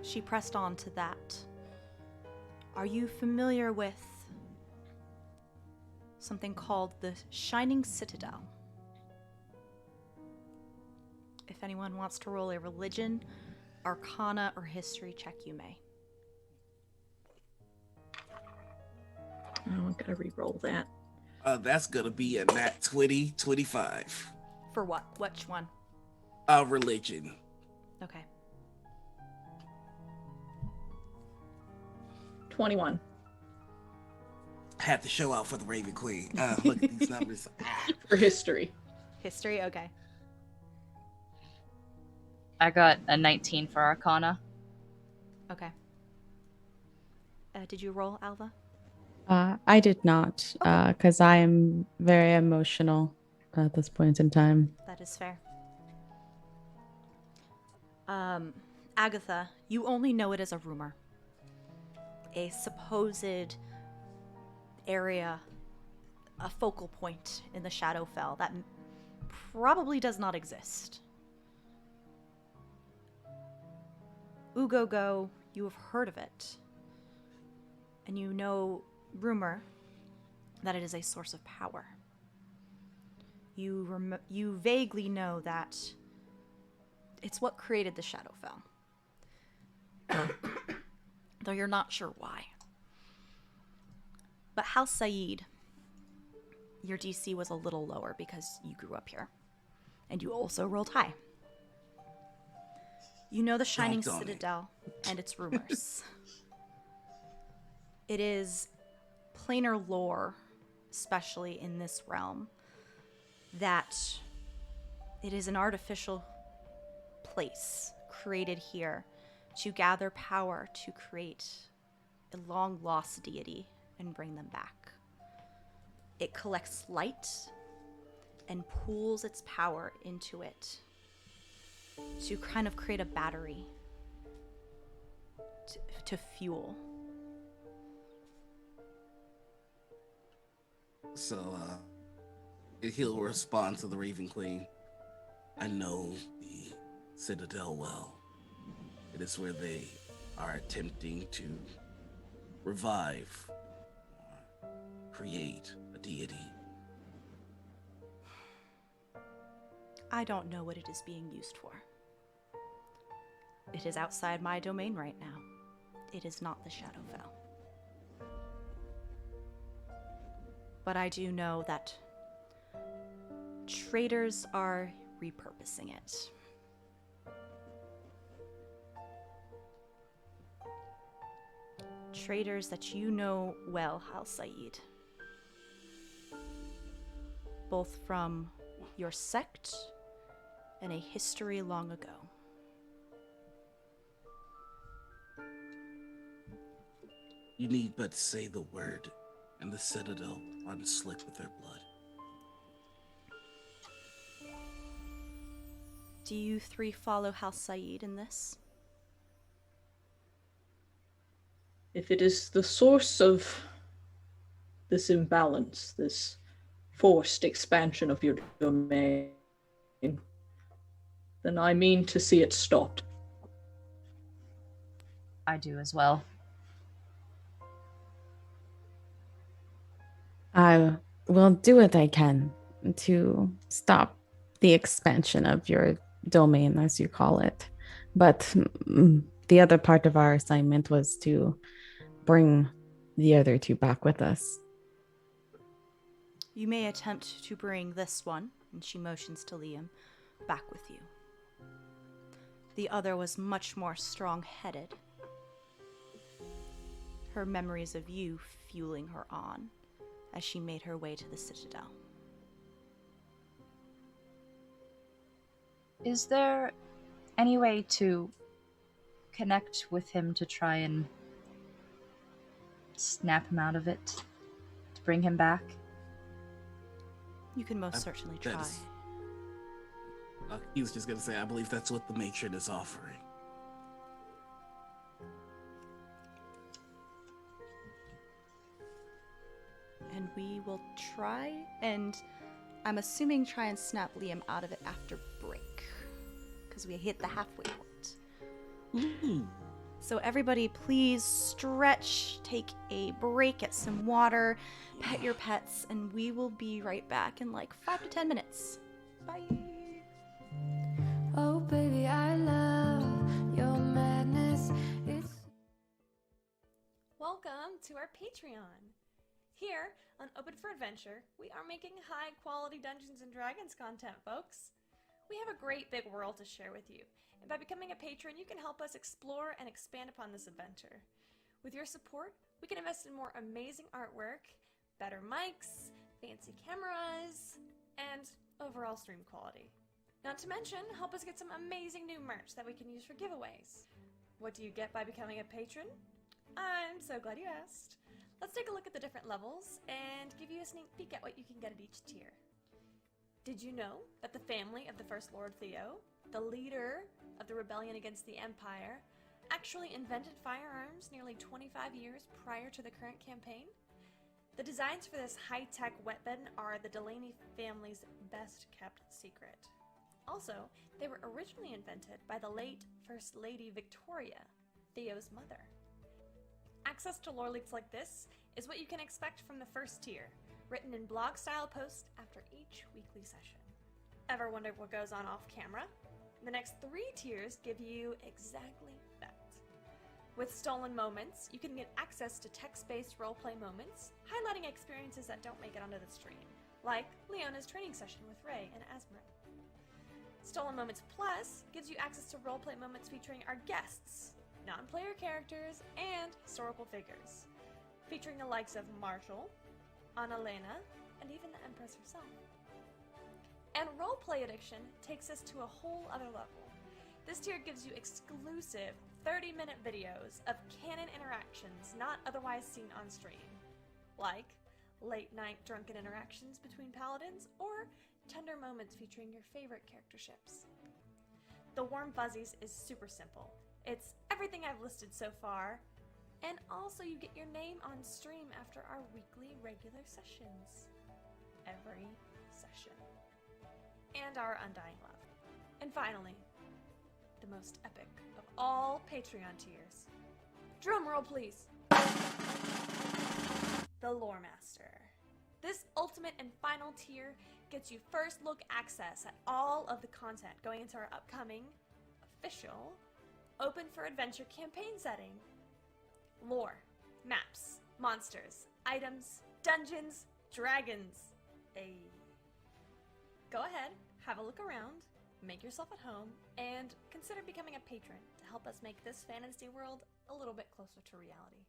She pressed on to that. Are you familiar with something called the Shining Citadel? If anyone wants to roll a religion, arcana, or history check, you may. Oh, I gotta re-roll that. that's gonna be a nat 20, 25. For what? Which one? Religion. Okay. 21. Had to show out for the Raven Queen. Look at these numbers. For history. History? Okay. I got a 19 for Arcana. Okay. Did you roll, Alva? I did not, because I am very emotional at this point in time. That is fair. Agatha, you only know it as a rumor. A supposed area, a focal point in the Shadowfell that probably does not exist. Ugogo, you have heard of it. And you know, rumor, that it is a source of power. You vaguely know that it's what created the Shadowfell. Though you're not sure why. But House Saeed, your DC was a little lower because you grew up here. And you also rolled high. You know the Shining Don't donate. Citadel and its rumors. It is planar lore, especially in this realm, that it is an artificial place created here to gather power to create a long-lost deity and bring them back. It collects light and pools its power into it to kind of create a battery to fuel. So, he'll respond to the Raven Queen. I know the Citadel well. It is where they are attempting to revive, or create a deity. I don't know what it is being used for. It is outside my domain right now. It is not the Shadowfell. But I do know that traders are repurposing it. Traders that you know well, Hal Saeed. Both from your sect and a history long ago. You need but say the word, and the Citadel runs slick with their blood. Do you three follow Hal Saeed in this? If it is the source of this imbalance, this forced expansion of your domain, then I mean to see it stopped. I do as well. I will do what I can to stop the expansion of your domain, as you call it. But the other part of our assignment was to bring the other two back with us. You may attempt to bring this one, and she motions to Liam, back with you. The other was much more strong-headed. Her memories of you fueling her on as she made her way to the Citadel. Is there any way to connect with him to try and snap him out of it? To bring him back? You can most certainly try. He was just going to say, I believe that's what the matron is offering. And we will try, and I'm assuming try and snap Liam out of it after break. Because we hit the halfway point. Ooh. So everybody please stretch, take a break, get some water, pet your pets, and we will be right back in like 5 to 10 minutes. Bye! Oh baby, I love your madness. Welcome to our Patreon. Here on Open for Adventure, we are making high quality Dungeons and Dragons content, folks. We have a great big world to share with you, and by becoming a patron, you can help us explore and expand upon this adventure. With your support, we can invest in more amazing artwork, better mics, fancy cameras, and overall stream quality. Not to mention, help us get some amazing new merch that we can use for giveaways. What do you get by becoming a patron? I'm so glad you asked. Let's take a look at the different levels and give you a sneak peek at what you can get at each tier. Did you know that the family of the First Lord Theo, the leader of the rebellion against the Empire, actually invented firearms nearly 25 years prior to the current campaign? The designs for this high-tech weapon are the Delaney family's best-kept secret. Also, they were originally invented by the late First Lady Victoria, Theo's mother. Access to lore leaks like this is what you can expect from the first tier, written in blog-style posts after each weekly session. Ever wondered what goes on off-camera? The next 3 tiers give you exactly that. With Stolen Moments, you can get access to text-based roleplay moments, highlighting experiences that don't make it onto the stream, like Leona's training session with Ray and Asmrin. Stolen Moments Plus gives you access to roleplay moments featuring our guests, non-player characters, and historical figures, featuring the likes of Marshall, Annalena, and even the Empress herself. And Roleplay Addiction takes us to a whole other level. This tier gives you exclusive 30-minute videos of canon interactions not otherwise seen on stream, like late-night drunken interactions between paladins or tender moments featuring your favorite character ships. The Warm Fuzzies is super simple. It's everything I've listed so far, and also you get your name on stream after our weekly regular sessions. Every session. And our undying love. And finally, the most epic of all Patreon tiers. Drum roll, please. The Loremaster. This ultimate and final tier gets you first look access at all of the content going into our upcoming, official, open for adventure campaign setting. Lore, maps, monsters, items, dungeons, dragons. Go ahead, have a look around, make yourself at home, and consider becoming a patron to help us make this fantasy world a little bit closer to reality.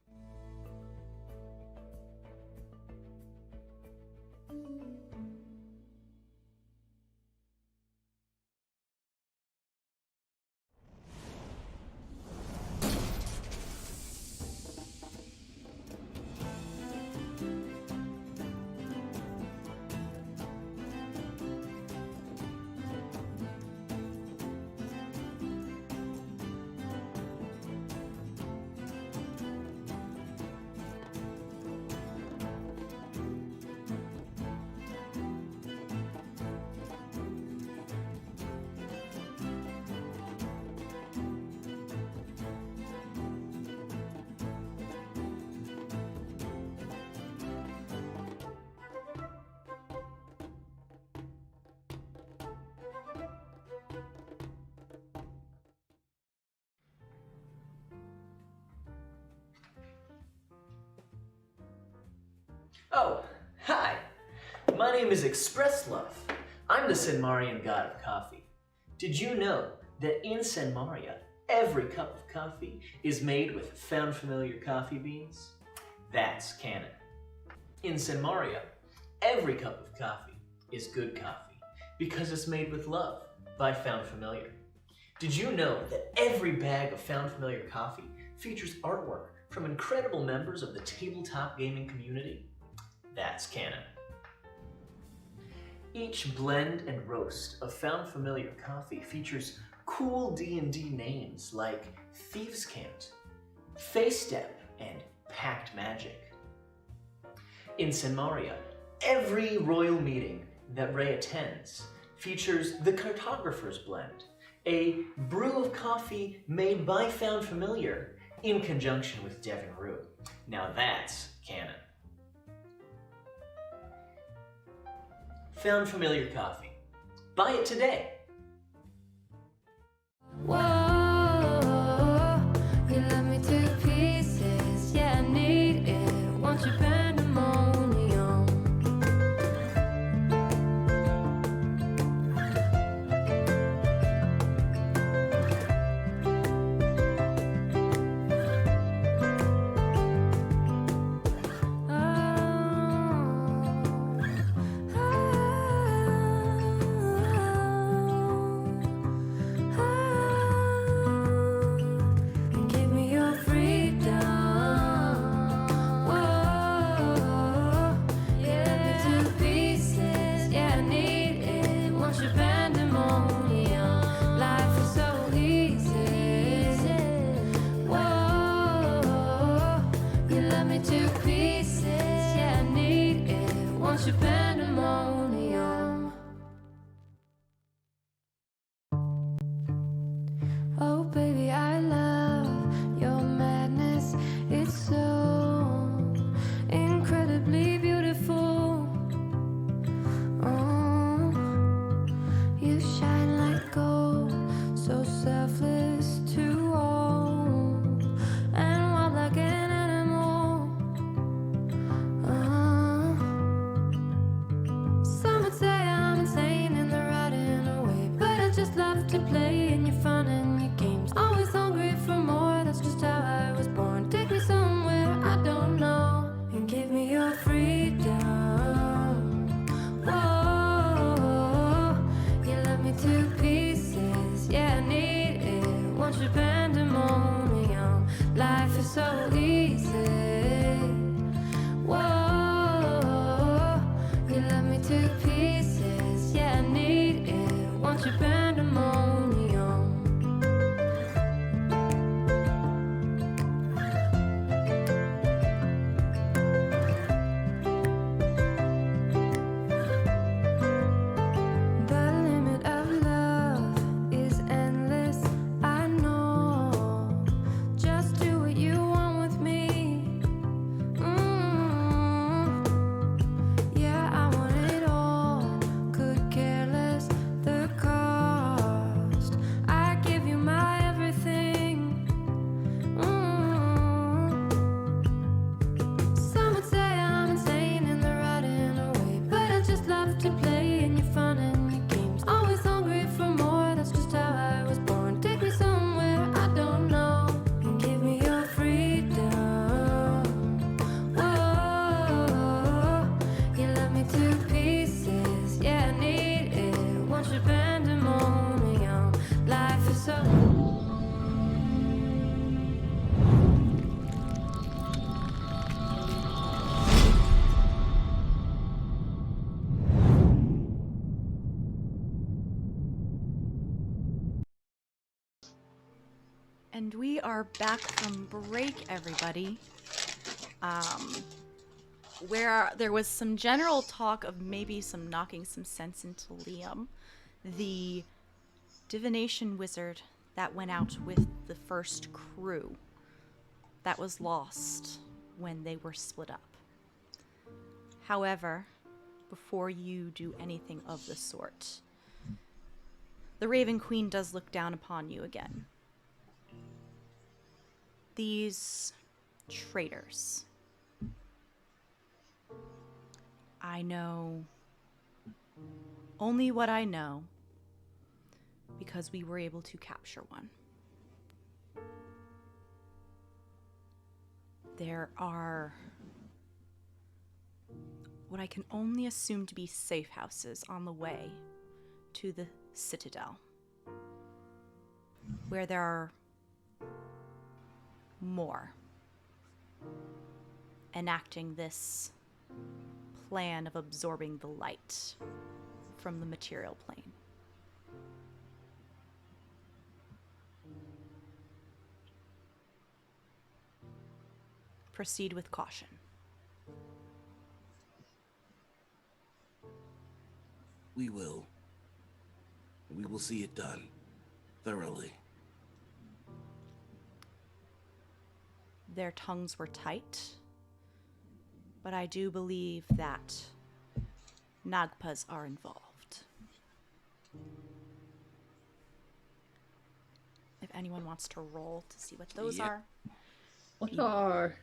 Oh, hi! My name is Express Love. I'm the Senmarian god of coffee. Did you know that in Senmaria, every cup of coffee is made with found familiar coffee beans? That's canon. In Senmaria, every cup of coffee is good coffee because it's made with love by found familiar. Did you know that every bag of found familiar coffee features artwork from incredible members of the tabletop gaming community? That's canon. Each blend and roast of found familiar coffee features cool D&D names like Thieves' Cant, Face Step, and Pact Magic. In Senmaria, every royal meeting that Ray attends features the Cartographer's Blend, a brew of coffee made by found familiar in conjunction with Devon Rue. Now that's canon. Found familiar coffee. Buy it today. Whoa, you love me to pieces. Yeah, I need it. Want your pandemonium. Give me your freedom. Whoa, yeah, to pieces. Yeah, I need it. Want your pandemonium. Life is so easy. Whoa, you love me to pieces. Yeah, I need it. Want your pandemonium. Oh, baby, I love your madness. It's so incredibly beautiful. Oh, you shine like gold, so selfless to all, and wild like an animal. Some would say I'm insane in the right in a way, but I just love to play in your fun and your games. Always hungry for more, that's just how I was born. Take me somewhere I don't know, and give me your freedom. Whoa, you love me to pieces. Yeah, I need it. And we are back from break, everybody. Where there was some general talk of maybe some knocking some sense into Liam, the divination wizard that went out with the first crew that was lost when they were split up. However, before you do anything of the sort, the Raven Queen does look down upon you again. These traitors. I know only what I know because we were able to capture one. There are what I can only assume to be safe houses on the way to the Citadel, where there are more enacting this plan of absorbing the light from the material plane. Proceed with caution. We will. We will see it done thoroughly. Their tongues were tight, but I do believe that Nagpas are involved. If anyone wants to roll to see what those are. What are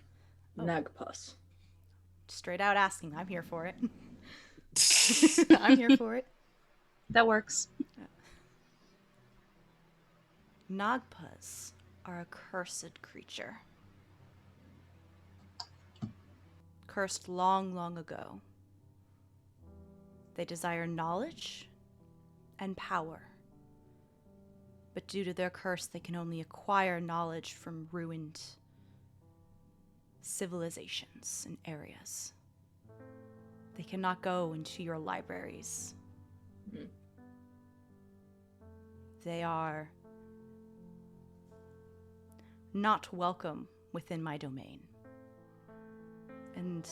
Nagpas? Straight out asking. I'm here for it. I'm here for it. That works. Nagpas are a cursed creature. Cursed long, long ago. They desire knowledge and power. But due to their curse, they can only acquire knowledge from ruined civilizations and areas. They cannot go into your libraries. They are not welcome within my domain. And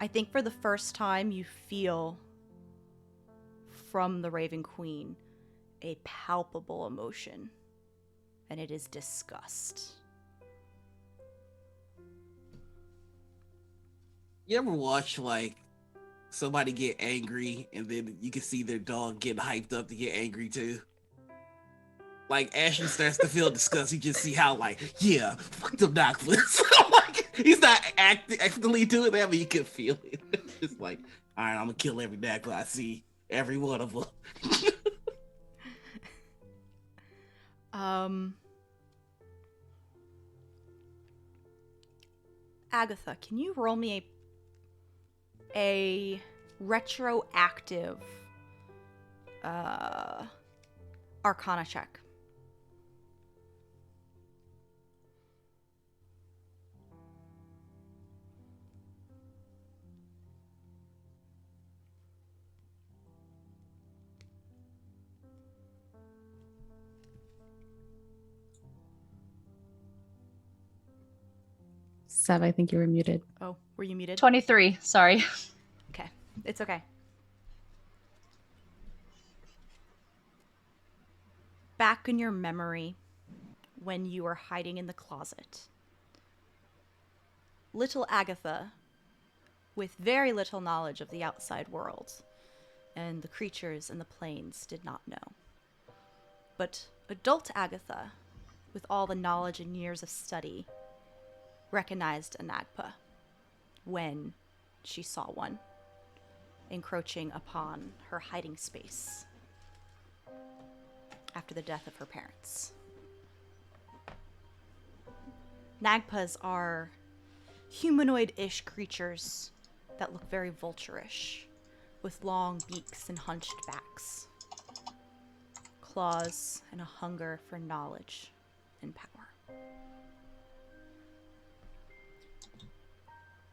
I think for the first time you feel from the Raven Queen a palpable emotion, and it is disgust. You ever watch like somebody get angry and then you can see their dog getting hyped up to get angry too? Like Ashley starts to feel disgust, you just see how like, yeah, fuck them Noctis. Like he's not actively doing that, but you can feel it. It's like, all right, I'm gonna kill every Noctis I see, every one of them. Agatha, can you roll me a retroactive Arcana check? Seb, I think you were muted. Oh, were you muted? 23, sorry. Okay, it's okay. Back in your memory, when you were hiding in the closet, little Agatha, with very little knowledge of the outside world and the creatures and the planes, did not know. But adult Agatha, with all the knowledge and years of study, recognized a Nagpa when she saw one encroaching upon her hiding space after the death of her parents. Nagpas are humanoid-ish creatures that look very vulture-ish, with long beaks and hunched backs, claws, and a hunger for knowledge and power.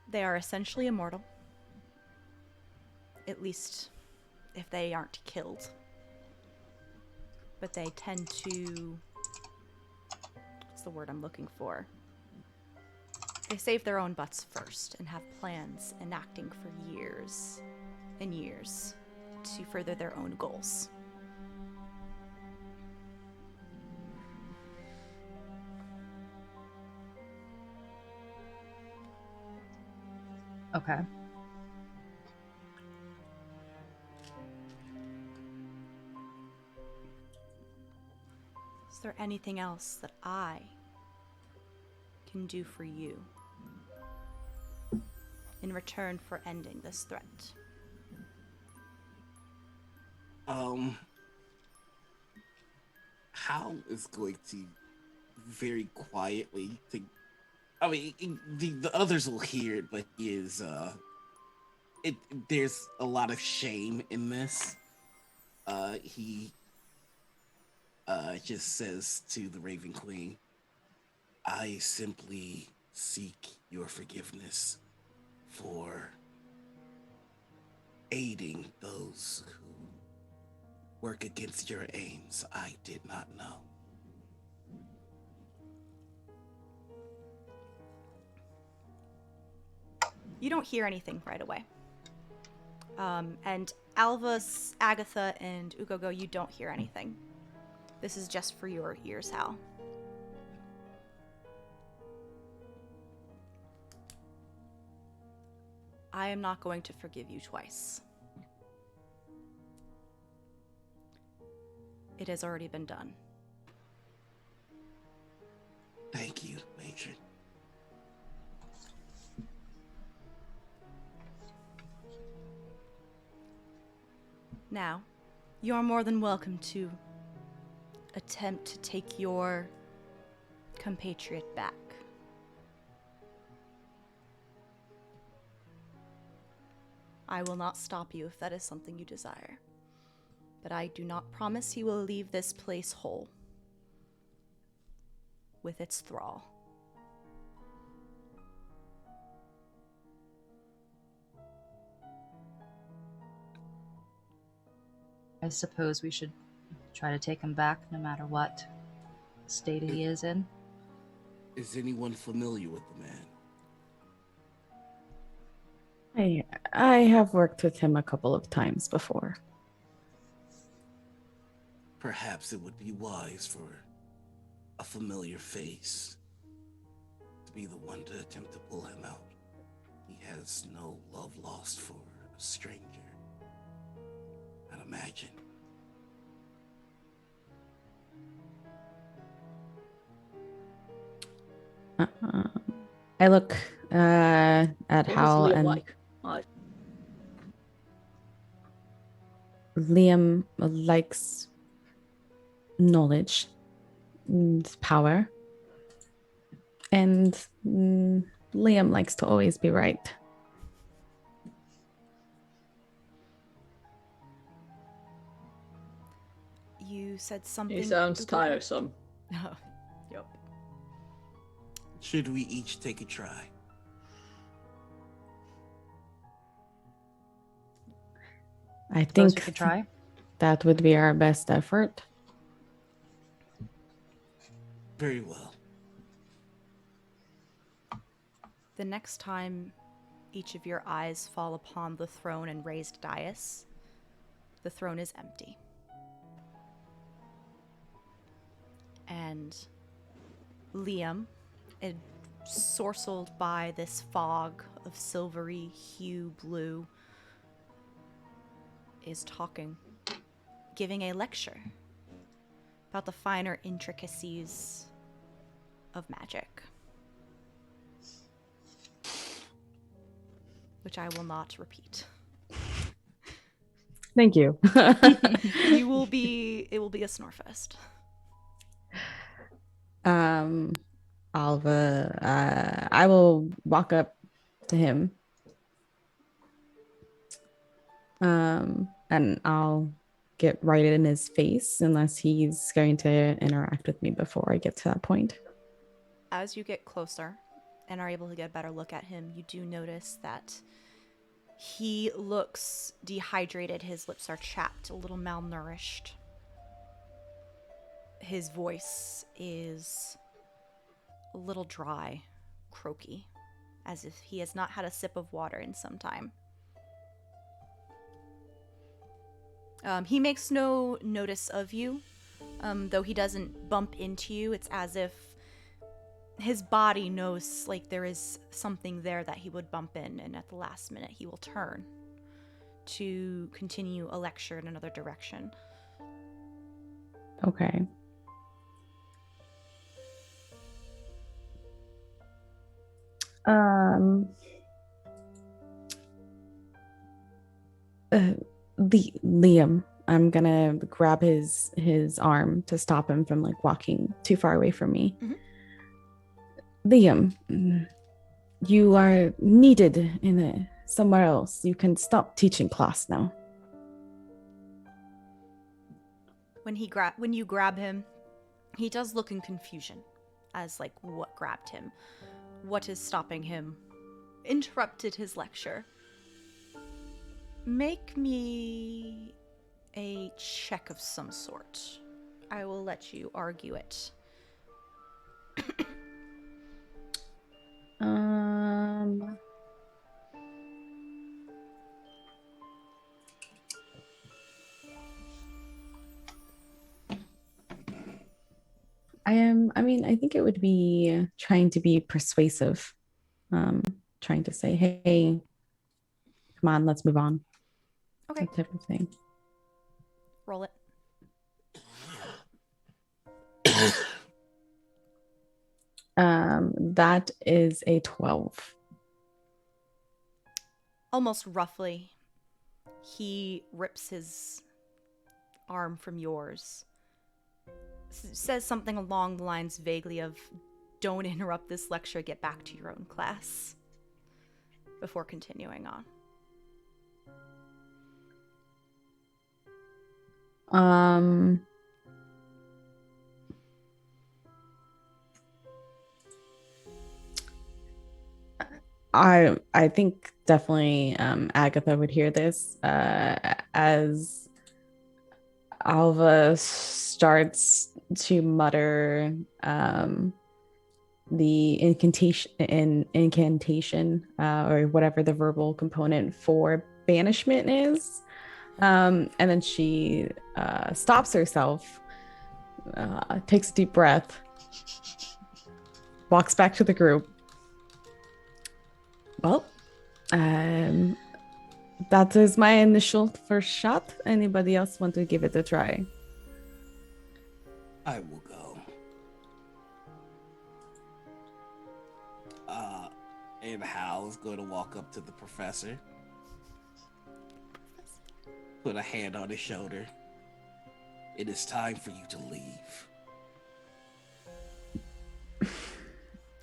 They are essentially immortal, at least if they aren't killed. But they tend to what's the word I'm looking for? They save their own butts first and have plans enacting for years and years to further their own goals. Okay. Is there anything else that I can do for you in return for ending this threat? Hal is going to very quietly think. I mean, the others will hear it, but he is, there's a lot of shame in this. He just says to the Raven Queen, I simply seek your forgiveness for aiding those who work against your aims. I did not know. You don't hear anything right away. And Alvis, Agatha, and Ugogo, you don't hear anything. This is just for your ears, Hal. I am not going to forgive you twice. It has already been done. Thank you, Matron. Now, you're more than welcome to attempt to take your compatriot back. I will not stop you if that is something you desire, but I do not promise he will leave this place whole with its thrall. I suppose we should try to take him back no matter what state he is in. Is anyone familiar with the man? I have worked with him a couple of times before. Perhaps it would be wise for a familiar face to be the one to attempt to pull him out. He has no love lost for a stranger, I'd imagine. I look at What Hal was Liam and like? Liam likes knowledge and power. And Liam likes to always be right. You said something. He sounds Ugogo? tiresome. Oh, yep. Should we each take a try? I Suppose think we could try. that would be our best effort. Very well. The next time each of your eyes fall upon the throne and raised dais, the throne is empty. And Liam, ensorcelled by this fog of silvery hue blue, is talking, giving a lecture about the finer intricacies of magic, which I will not repeat. Thank you. It will be a snorefest. Alva, I will walk up to him. And I'll get right in his face unless he's going to interact with me before I get to that point. As you get closer and are able to get a better look at him, you do notice that he looks dehydrated. His lips are chapped, a little malnourished. His voice is a little dry, croaky, as if he has not had a sip of water in some time. He makes no notice of you, though he doesn't bump into you. It's as if his body knows like there is something there that he would bump in, and at the last minute he will turn to continue a lecture in another direction. Okay. Liam, I'm gonna grab his arm to stop him from like walking too far away from me. Mhm. Liam, you are needed in somewhere else. You can stop teaching class now. When you grab him, he does look in confusion as like what grabbed him, what is stopping him, interrupted his lecture. Make me a check of some sort. I will let you argue it. I think it would be trying to be persuasive. Trying to say, hey, come on, let's move on. Okay. That type of thing. Roll it. That is a 12. Almost roughly, he rips his arm from yours. Says something along the lines vaguely of, don't interrupt this lecture, get back to your own class. Before continuing on. I think definitely Agatha would hear this as Alva starts to mutter the incantation or whatever the verbal component for banishment is. And then she stops herself, takes a deep breath, walks back to the group. Well, that is my initial first shot. Anybody else want to give it a try? I will go. And Hal's going to walk up to the professor. Put a hand on his shoulder. It is time for you to leave.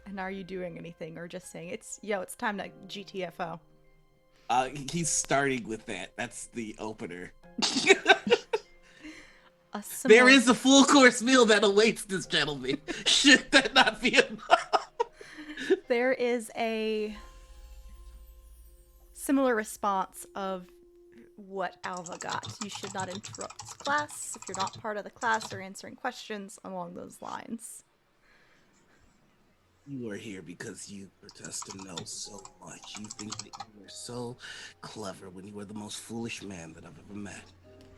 And are you doing anything or just saying it's time to GTFO? He's starting with that. That's the opener. There is a full course meal that awaits this gentleman. Should that not be enough? There is a similar response of what Alva got. You should not interrupt class if you're not part of the class or answering questions along those lines. You are here because you protest to know so much. You think that you are so clever when you are the most foolish man that I've ever met.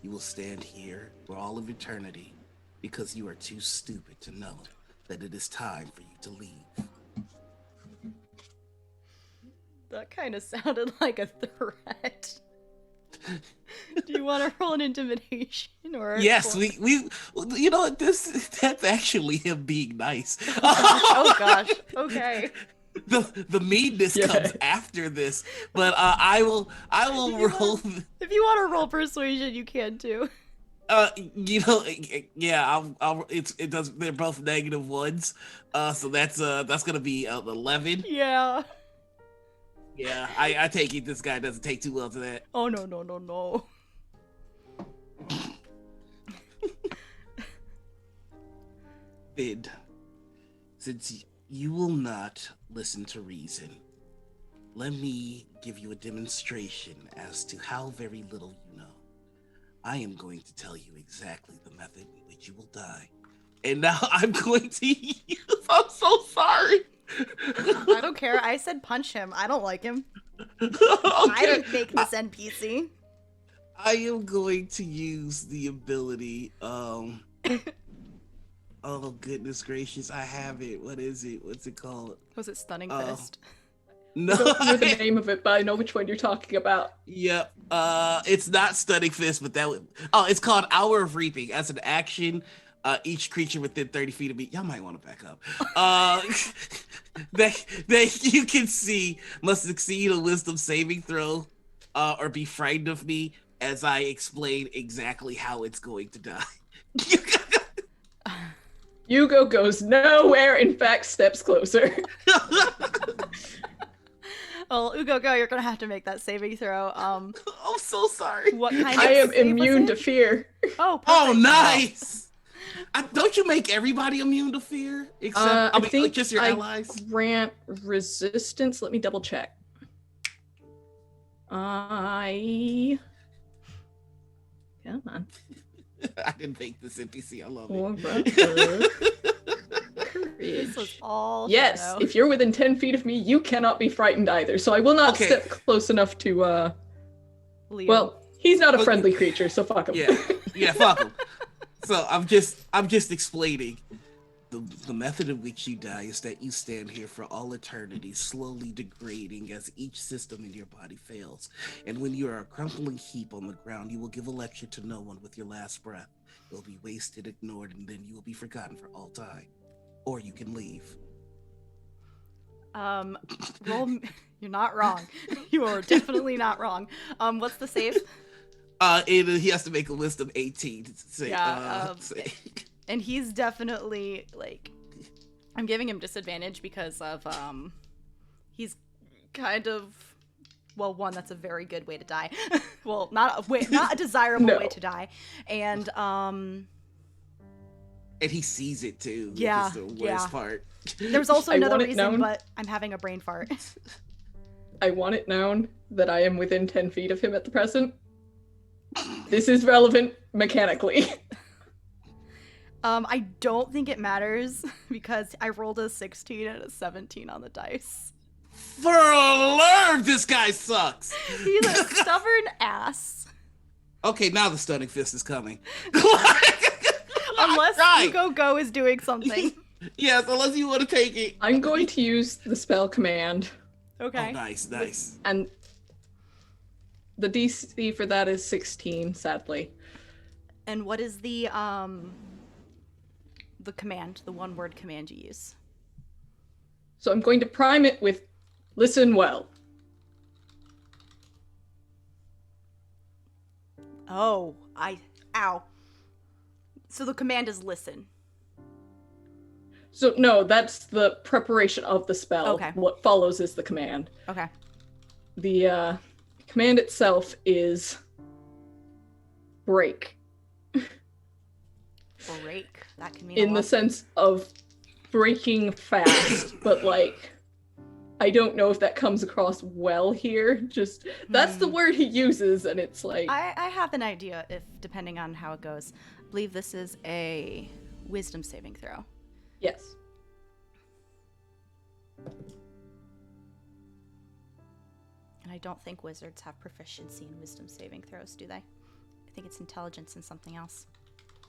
You will stand here for all of eternity because you are too stupid to know that it is time for you to leave. That kind of sounded like a threat. Do you want to roll an intimidation or? Yes, we you know that's actually him being nice. Oh gosh. Okay. The meanness comes after this, but I will roll. If you want to roll persuasion, you can too. I'll it does. They're both -1s, so that's gonna be 11. Yeah. Yeah, I take it this guy doesn't take too well to that. Oh no. Bid, since you will not listen to reason, let me give you a demonstration as to how very little you know. I am going to tell you exactly the method in which you will die. And now I'm going to use I'm so sorry. I don't care. I said punch him. I don't like him. Okay. I didn't make this NPC. I am going to use the ability. Oh goodness gracious! I have it. What is it? What's it called? Was it Stunning Fist? No. I don't know the name of it, but I know which one you're talking about. Yep. It's not Stunning Fist, but that would. Oh, it's called Hour of Reaping. As an action, each creature within 30 feet of me. Y'all might want to back up. That you can see must succeed a wisdom saving throw, or be frightened of me as I explain exactly how it's going to die. Hugo goes nowhere, in fact, steps closer. Well, Ugo, you're gonna have to make that saving throw. I'm so sorry. What kind of I am save was immune it? to fear. Oh, perfect. Oh, nice. Don't you make everybody immune to fear? Except, I think like, just your I allies? grant resistance. Let me double check. Come on. I didn't make this NPC. I love it. This was all Yes, shadow. if you're within 10 feet of me, you cannot be frightened either. So I will not Okay. step close enough to, Liam. well, he's not a Okay. friendly creature, so fuck him. Yeah, fuck him. So I'm just explaining the method in which you die is that you stand here for all eternity, slowly degrading as each system in your body fails. And when you are a crumbling heap on the ground, you will give a lecture to no one with your last breath. It will be wasted, ignored, and then you will be forgotten for all time. Or you can leave. You're not wrong. You are definitely not wrong. What's the save? He has to make a wisdom 18 to say, Yeah, and he's definitely, like, I'm giving him disadvantage because of, he's kind of, well, one, that's a very good way to die. Well, not a desirable way to die. And he sees it too. Yeah, Which is the worst part. There's also I another want it reason, known. but I'm having a brain fart. I want it known that I am within 10 feet of him at the present. This is relevant mechanically. I don't think it matters because I rolled a 16 and a 17 on the dice. For a lurg, this guy sucks. He's a stubborn ass. Okay, now the stunning fist is coming. Unless Right. Go is doing something. Yes, unless you want to take it. I'm going to use the spell command, Okay. Oh, nice. and the DC for that is 16, sadly. And what is the command, the one-word command you use? So I'm going to prime it with listen well. Oh, ow. So the command is listen. So no, that's the preparation of the spell. Okay. What follows is the command. Okay. The command itself is break, Break. That can mean in a the lot. sense of breaking fast, but like I don't know if that comes across well here. Just that's the word he uses, and it's like I have an idea, if depending on how it goes. I believe this is a wisdom saving throw. yes. And I don't think wizards have proficiency in wisdom saving throws, do they? I think it's intelligence and something else.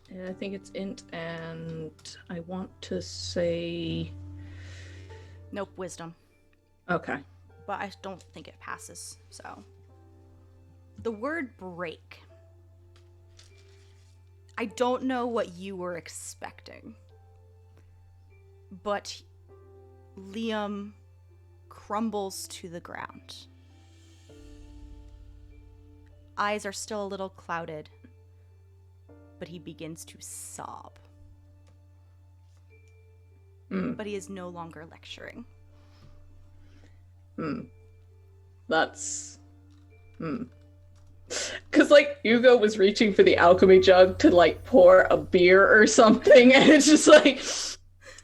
And I think it's int, and I want to say Nope, wisdom. okay. But I don't think it passes, so. The word break. I don't know what you were expecting. But Liam crumbles to the ground. Eyes are still a little clouded, but he begins to sob. But he is no longer lecturing. That's because like Hugo was reaching for the alchemy jug to like pour a beer or something, and it's just like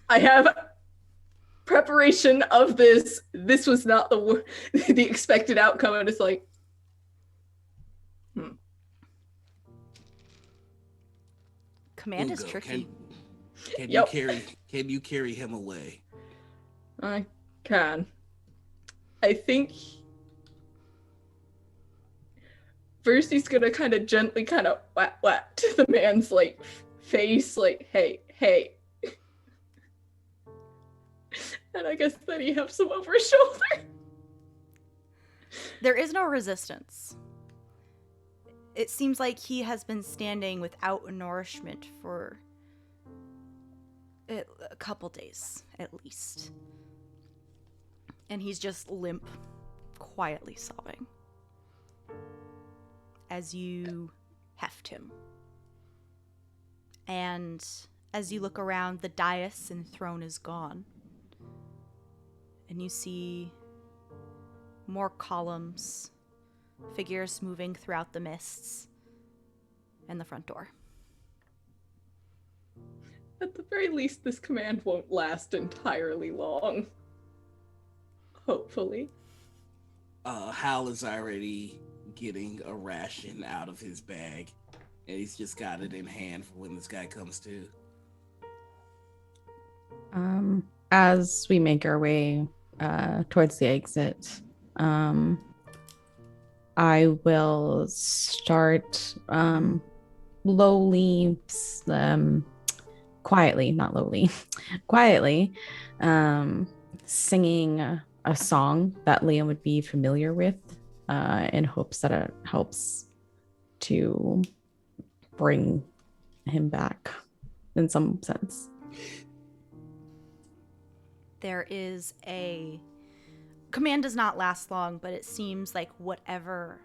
I have preparation of this. This was not the expected outcome, and it's like Command is Ugo, tricky. Can Yep. you carry him away? I can. I think first he's gonna kind of gently kind of whack to the man's like face, like, hey. And I guess then he helps him over his shoulder. There is no resistance. It seems like he has been standing without nourishment for a couple days, at least. And he's just limp, quietly sobbing. As you heft him. And as you look around, the dais and throne is gone. And you see more columns, figures moving throughout the mists, and the front door. At the very least, this command won't last entirely long. Hopefully. Hal is already getting a ration out of his bag, and he's just got it in hand for when this guy comes to. As we make our way towards the exit, I will start quietly, not lowly, quietly, singing a song that Liam would be familiar with, in hopes that it helps to bring him back in some sense. There is a... Command does not last long, but it seems like whatever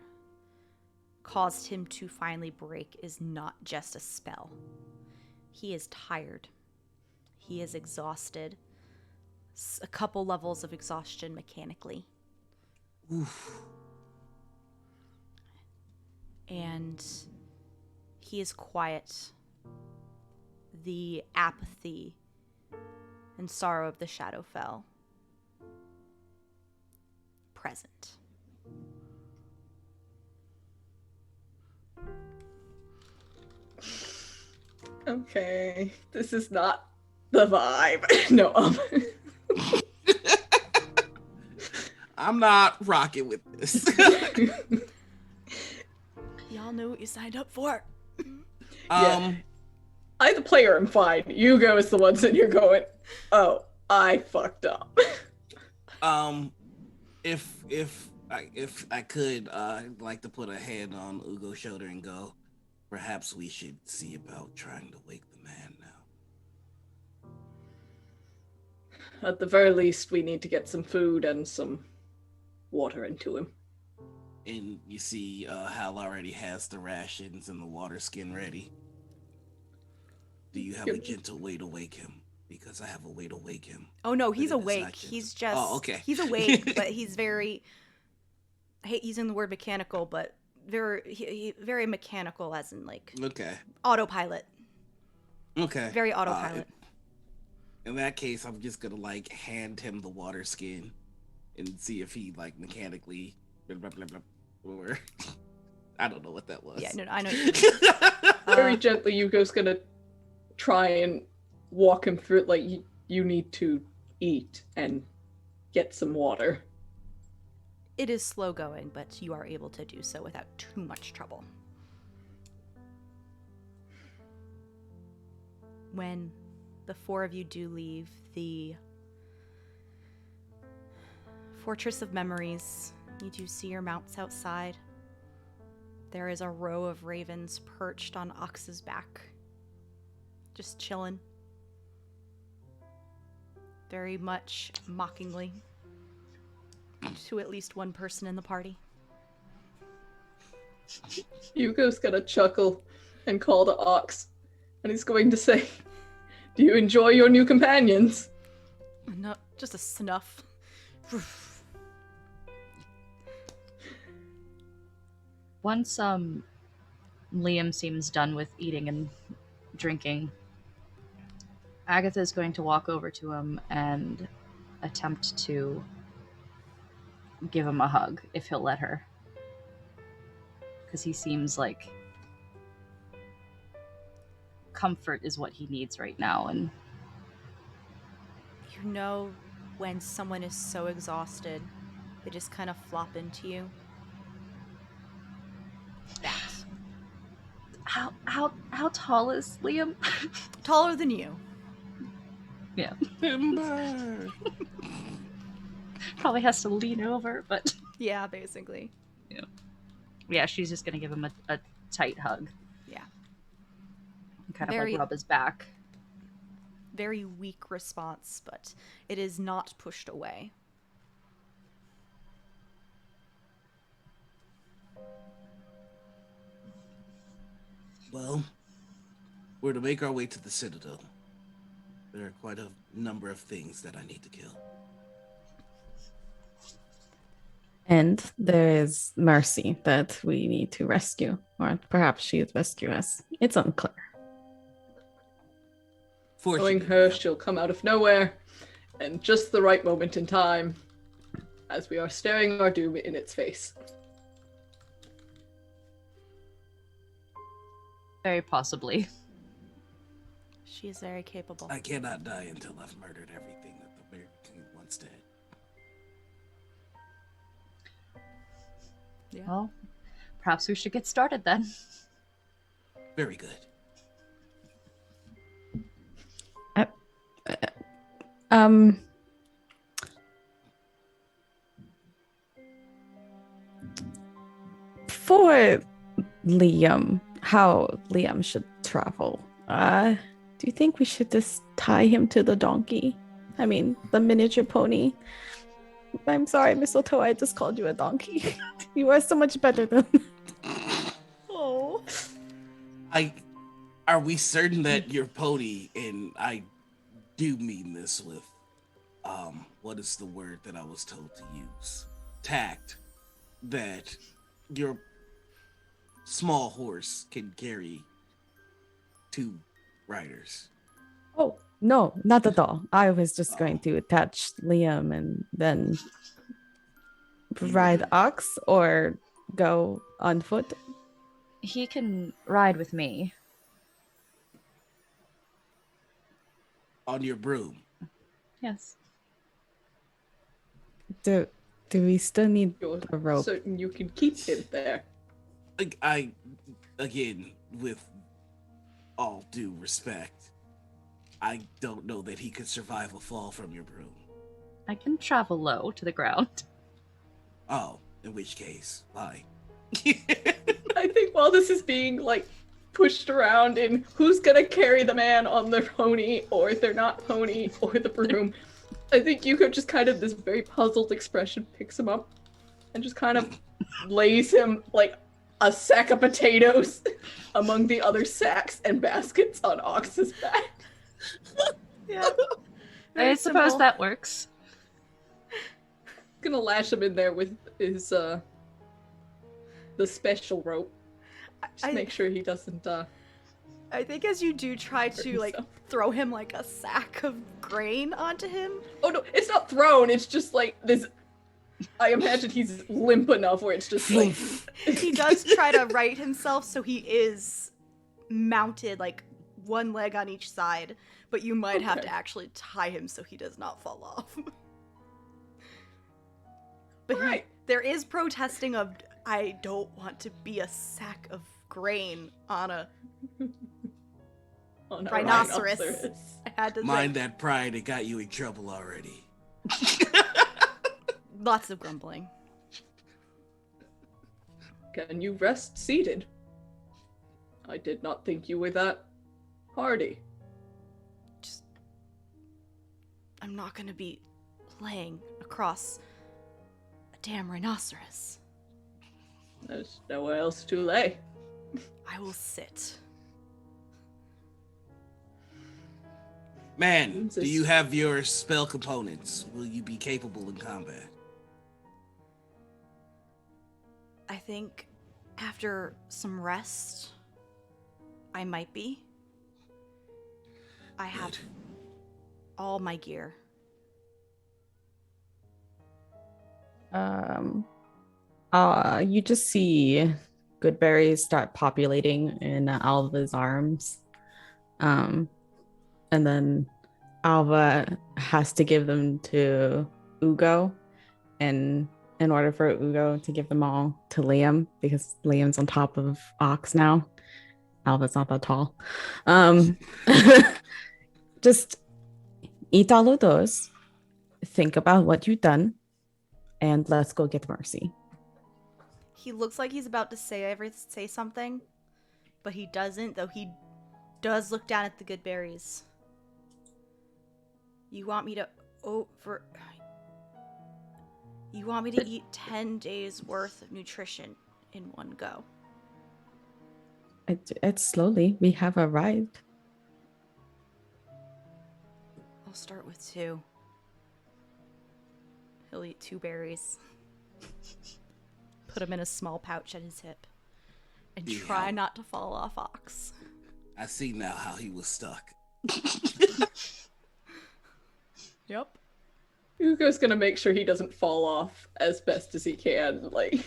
caused him to finally break is not just a spell. He is tired. He is exhausted. A couple levels of exhaustion mechanically. Oof. And he is quiet. The apathy and sorrow of the Shadowfell present. Okay, this is not the vibe. No, I'm not rocking with this. Y'all know what you signed up for. Yeah. I, the player, am fine. You go as the ones that you're going, oh, I fucked up. If I could, I'd like to put a hand on Ugo's shoulder and go, perhaps we should see about trying to wake the man now. At the very least, we need to get some food and some water into him. And you see, Hal already has the rations and the water skin ready. Do you have a gentle way to wake him? Because I have a way to wake him. Oh no, he's awake. He's just... Oh, okay. He's awake, but he's very... I hate using the word mechanical, but very mechanical, as in like... Okay. Autopilot. Okay. Very autopilot. In that case, I'm just gonna like hand him the water skin and see if he like mechanically... Blah, blah, blah, blah, or... I don't know what that was. Yeah, no, I know. Very gently, Yugo's gonna try and walk him through it, like, you need to eat and get some water. It is slow going, but you are able to do so without too much trouble. When the four of you do leave the Fortress of Memories, you do see your mounts outside. There is a row of ravens perched on Ox's back, just chilling. Very much mockingly to at least one person in the party. Yugo's gonna chuckle and call to Ox, and he's going to say, do you enjoy your new companions? No, just a snuff. Once Liam seems done with eating and drinking, Agatha's going to walk over to him and attempt to give him a hug, if he'll let her. Because he seems like comfort is what he needs right now. And You know when someone is so exhausted, they just kind of flop into you. That. how tall is Liam? Taller than you. Yeah. Timber. Probably has to lean over, but Yeah, basically. yeah, she's just gonna give him a tight hug. Yeah. And kind of Very- like rub his back. Very weak response, but it is not pushed away. Well, we're to make our way to the Citadel. There are quite a number of things that I need to kill. And there is Mercy that we need to rescue, or perhaps she would rescue us. It's unclear. Knowing Fortunately, her, she'll come out of nowhere, and just the right moment in time, as we are staring our doom in its face. Very possibly. She is very capable. I cannot die until I've murdered everything that the Bear King once did. Yeah. Well, perhaps we should get started then. Very good. For Liam, how Liam should travel. Do you think we should just tie him to the donkey? I mean, the miniature pony. I'm sorry, Mistletoe, I just called you a donkey. You are so much better than... Oh. Are we certain that your pony, and I do mean this with, what is the word that I was told to use? Tact. That your small horse can carry 2 riders. Oh, no, not at all. I was just going to attach Liam and then ride ox or go on foot. He can ride with me. On your broom. Yes. Do we still need You're the rope? certain you can keep him there. I again, with all due respect, I don't know that he could survive a fall from your broom. I can travel low to the ground. Oh, in which case, fine. I think while this is being, like, pushed around in who's gonna carry the man on their pony, or their not pony, or the broom, I think Yuko just kind of, this very puzzled expression, picks him up and just kind of lays him, like, a sack of potatoes among the other sacks and baskets on Ox's back. Yeah. I suppose that works. Gonna lash him in there with his, the special rope. Just make sure he doesn't, I think as you do try to, like, himself. throw him, like, a sack of grain onto him. Oh no, it's not thrown, it's just like this. I imagine he's limp enough where it's just like. He does try to right himself, so he is mounted, like, one leg on each side, but you might have Okay. to actually tie him so he does not fall off. But Right. there is protesting of, I don't want to be a sack of grain on a On a rhinoceros. I had to Mind that pride, it got you in trouble already. lots of grumbling. Can you rest seated? I did not think you were that hardy. Just, I'm not gonna be laying across a damn rhinoceros. There's nowhere else to lay. I will sit. Man, do Jesus. you have your spell components? Will you be capable in combat? I think after some rest, I might be. I have Good. all my gear. You just see good berries start populating in Alva's arms. And then Alva has to give them to Ugo, and in order for Ugo to give them all to Liam, because Liam's on top of Ox now. Alva's not that tall. Just eat all of those, think about what you've done, and let's go get Mercy. He looks like he's about to say something, but he doesn't, though he does look down at the good berries. You want me to eat 10 days worth of nutrition in one go? It's slowly. We have arrived. I'll start with 2. He'll eat 2 berries. Put them in a small pouch at his hip. And try not to fall off Ox. I see now how he was stuck. Yep. Ugo's gonna make sure he doesn't fall off as best as he can. Like,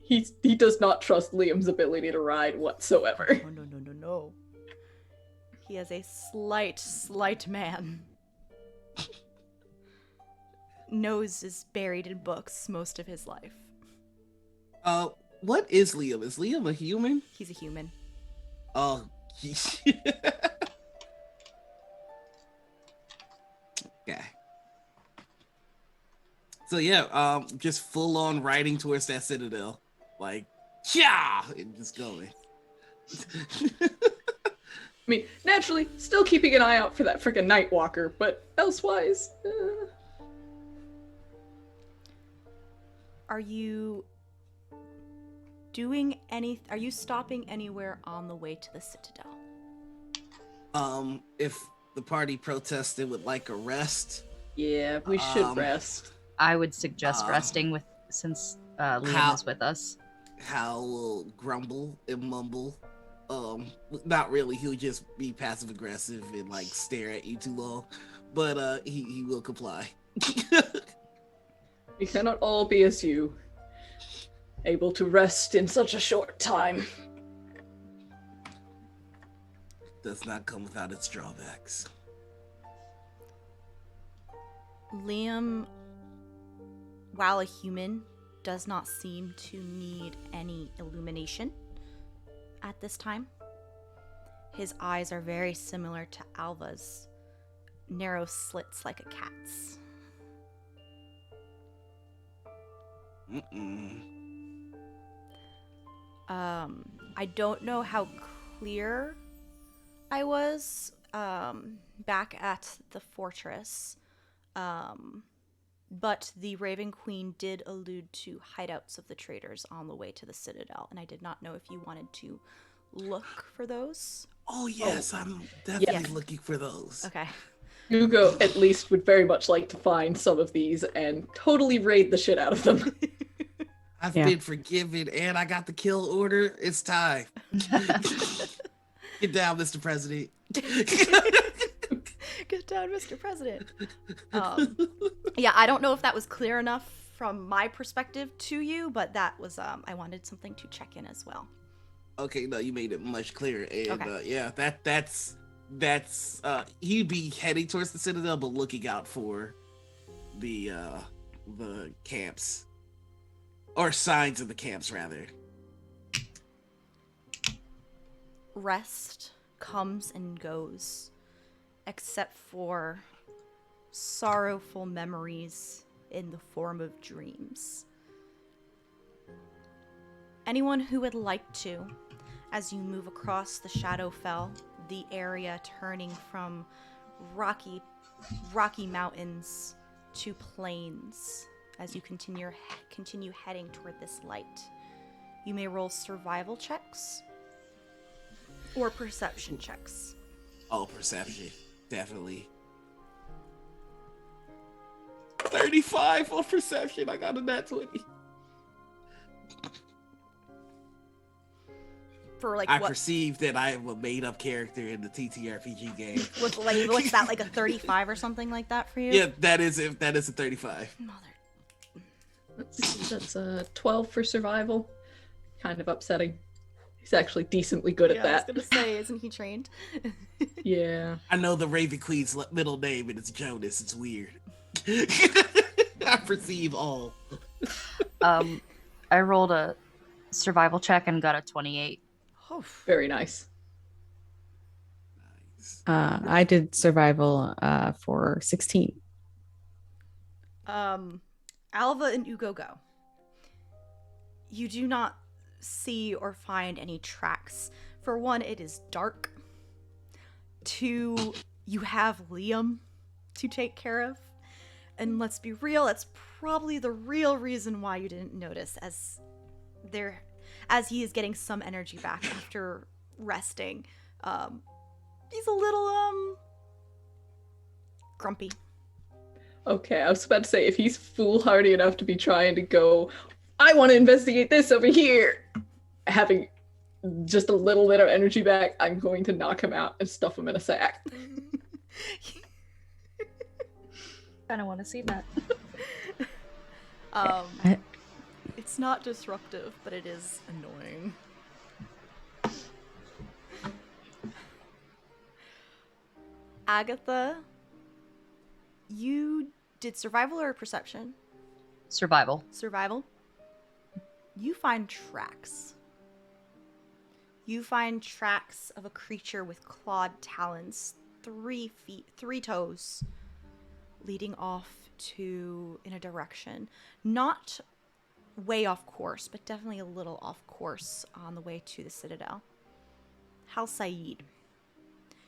Yeah. he does not trust Liam's ability to ride whatsoever. No. He is a slight man. Nose is buried in books most of his life. What is Liam? Is Liam a human? He's a human. Oh, okay. So yeah, just full on riding towards that citadel, like, yeah, and just going. I mean, naturally, still keeping an eye out for that freaking Nightwalker, but elsewise, Are you stopping anywhere on the way to the Citadel? If the party protested would like a rest, yeah, we should rest. I would suggest resting since Liam is with us. Hal will grumble and mumble. Not really. He'll just be passive aggressive and like stare at you too long. But he will comply. We cannot all be as you, able to rest in such a short time. Does not come without its drawbacks. Liam, while a human, does not seem to need any illumination at this time. His eyes are very similar to Alva's, narrow slits like a cat's. I don't know how clear I was back at the fortress, but the Raven Queen did allude to hideouts of the traders on the way to the Citadel, and I did not know if you wanted to look for those. Oh yes, I'm definitely looking for those. Okay. Hugo, at least, would very much like to find some of these and totally raid the shit out of them. I've been forgiven, and I got the kill order. It's time. Get down, Mr. President. Get down, Mr. President. Yeah, I don't know if that was clear enough from my perspective to you, but that was, I wanted something to check in as well. Okay, no, you made it much clearer. And Okay. that's he'd be heading towards the Citadel, but looking out for the camps. Or signs of the camps, rather. Rest comes and goes, except for sorrowful memories in the form of dreams. Anyone who would like to, as you move across the Shadowfell, the area turning from rocky mountains to plains, as you continue heading toward this light. You may roll survival checks or perception checks. Oh, perception. Definitely. 35 on perception. I got a nat 20. For like I what? perceive that I am a made-up character in the TTRPG game. What's that, like a 35 or something like that for you? Yeah, that is a 35. Mother. That's 12 for survival. Kind of upsetting. He's actually decently good at I that. was gonna say, isn't he trained? Yeah. I know the Raven Queen's middle name and it's Jonas. It's weird. I perceive all. I rolled a survival check and got a 28. Very nice. I did survival for 16. Alva and Ugo go. You do not see or find any tracks. For one, it is dark. Two, you have Liam to take care of. And let's be real, that's probably the real reason why you didn't notice, as he is getting some energy back after resting. He's a little grumpy. Okay, I was about to say, if he's foolhardy enough to be trying to go, I want to investigate this over here, having just a little bit of energy back, I'm going to knock him out and stuff him in a sack. Kind of want to see that. It's not disruptive, but it is annoying. Agatha, you did survival or perception? Survival. Survival. You find tracks. You find tracks of a creature with clawed talons, 3 feet, 3 toes, leading off in a direction. Not way off course, but definitely a little off course on the way to the Citadel. Hal Said.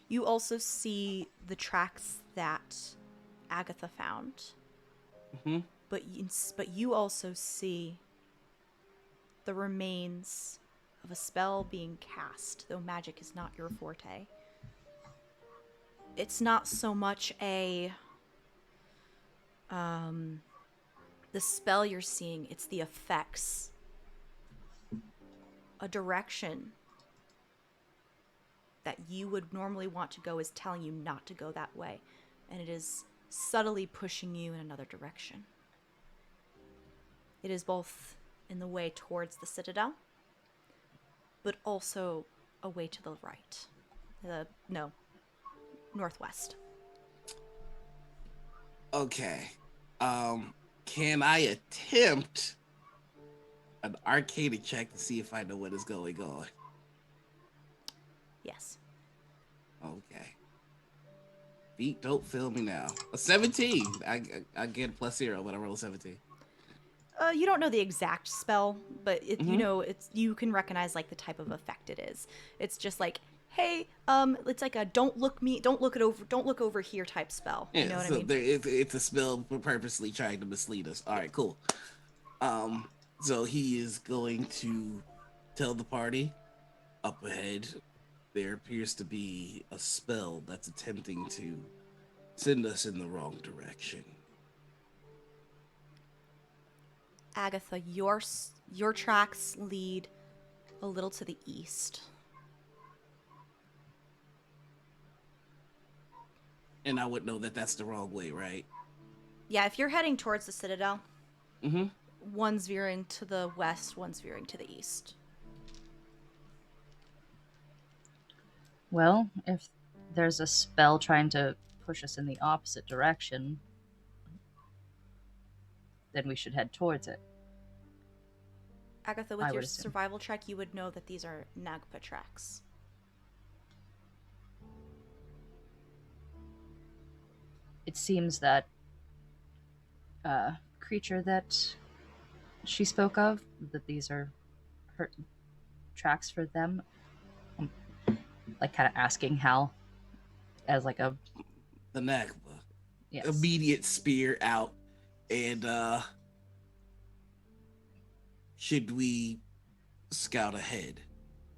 You also see the tracks that Agatha found. Mm-hmm. But you also see the remains of a spell being cast, though magic is not your forte. It's not so much the spell you're seeing, it's the effects. A direction that you would normally want to go is telling you not to go that way, and it is subtly pushing you in another direction. It is both in the way towards the Citadel, but also a way to the right. Northwest. Okay. Can I attempt an arcana check to see if I know what is going on? Yes. Okay. Feet, don't fail me now. A 17. I get a +0 when I roll a 17. You don't know the exact spell, but you know you can recognize like the type of effect it is. It's just like, hey, it's like a don't look over here type spell. Yeah, you know what so I mean? it's a spell purposely trying to mislead us. All right, cool. So he is going to tell the party up ahead there appears to be a spell that's attempting to send us in the wrong direction. Agatha, your tracks lead a little to the east. And I would know that that's the wrong way, right? Yeah, if you're heading towards the Citadel, Mm-hmm. one's veering to the west, one's veering to the east. Well, if there's a spell trying to push us in the opposite direction, then we should head towards it. Agatha, I with your would assume. survival check, you would know that these are Nagpa tracks. It seems that creature that she spoke of, that these are her tracks for them. Like kind of asking Hal as like a The Nagba. yes. Immediate spear out. And should we scout ahead?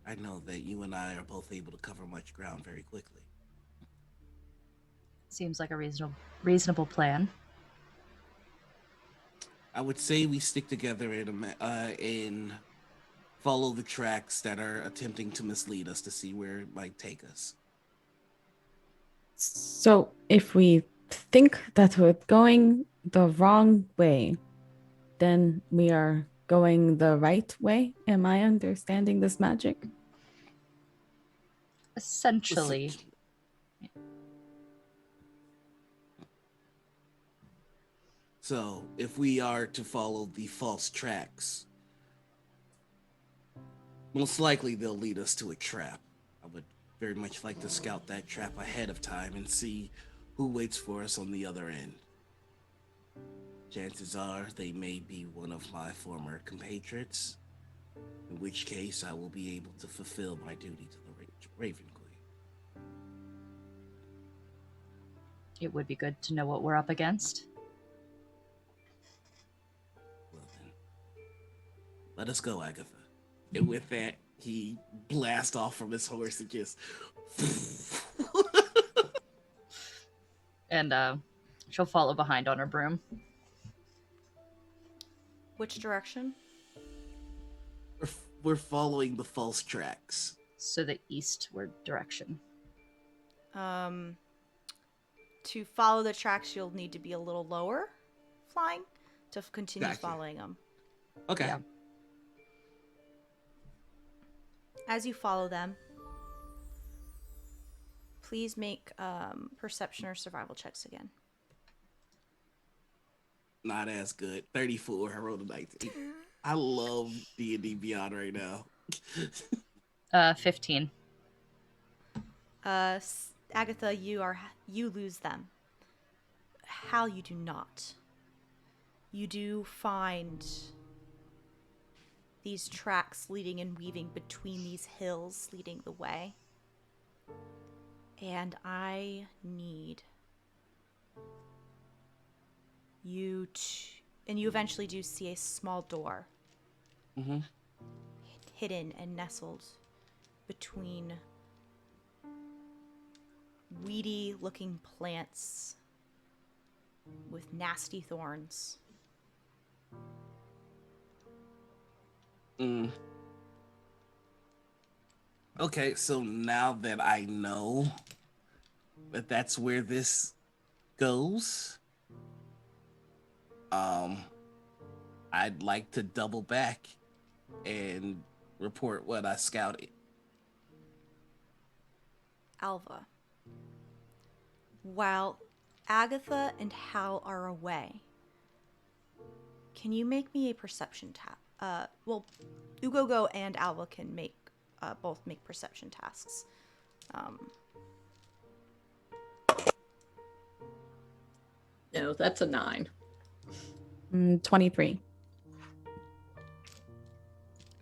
I know that you and I are both able to cover much ground very quickly. Seems like a reasonable plan. I would say we stick together and follow the tracks that are attempting to mislead us to see where it might take us. So if we think that we're going the wrong way, then we are going the right way. Am I understanding this magic? Essentially. So, if we are to follow the false tracks, most likely they'll lead us to a trap. I would very much like to scout that trap ahead of time and see who waits for us on the other end. Chances are they may be one of my former compatriots, in which case I will be able to fulfill my duty to the Raven Queen. It would be good to know what we're up against. Well then, let us go, Agatha. And with that, he blasts off from his horse and just... And she'll follow behind on her broom. Which direction? We're following the false tracks. So the eastward direction. To follow the tracks, you'll need to be a little lower flying to continue Gotcha. following them. Okay. Yeah. As you follow them, please make perception or survival checks again. Not as good. 34. I rolled a 19. I love D&D Beyond right now. 15. Agatha, you lose them. Hal, you do not. You do find these tracks leading and weaving between these hills leading the way. And I need you and you eventually do see a small door. Mm-hmm. Hidden and nestled between weedy looking plants with nasty thorns. Okay, so now that I know that that's where this goes, I'd like to double back and report what I scouted. Alva, while Agatha and Hal are away, can you make me a perception tap? Well, Ugogo and Alva can both make perception tasks. No, that's a 9. 23.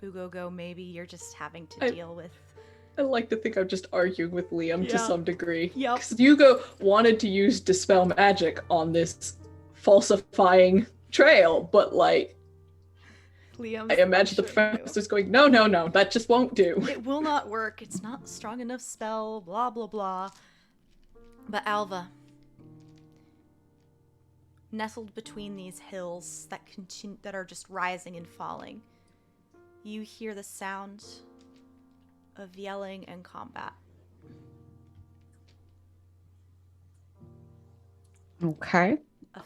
Ugogo, maybe you're just having to deal with... I like to think I'm just arguing with Liam to some degree. Yep. Because Hugo wanted to use Dispel Magic on this falsifying trail, but like... Liam's I imagine the professor's going, no, that just won't do. It will not work. It's not a strong enough spell, blah, blah, blah. But Alva, nestled between these hills that are just rising and falling, you hear the sound of yelling and combat. Okay.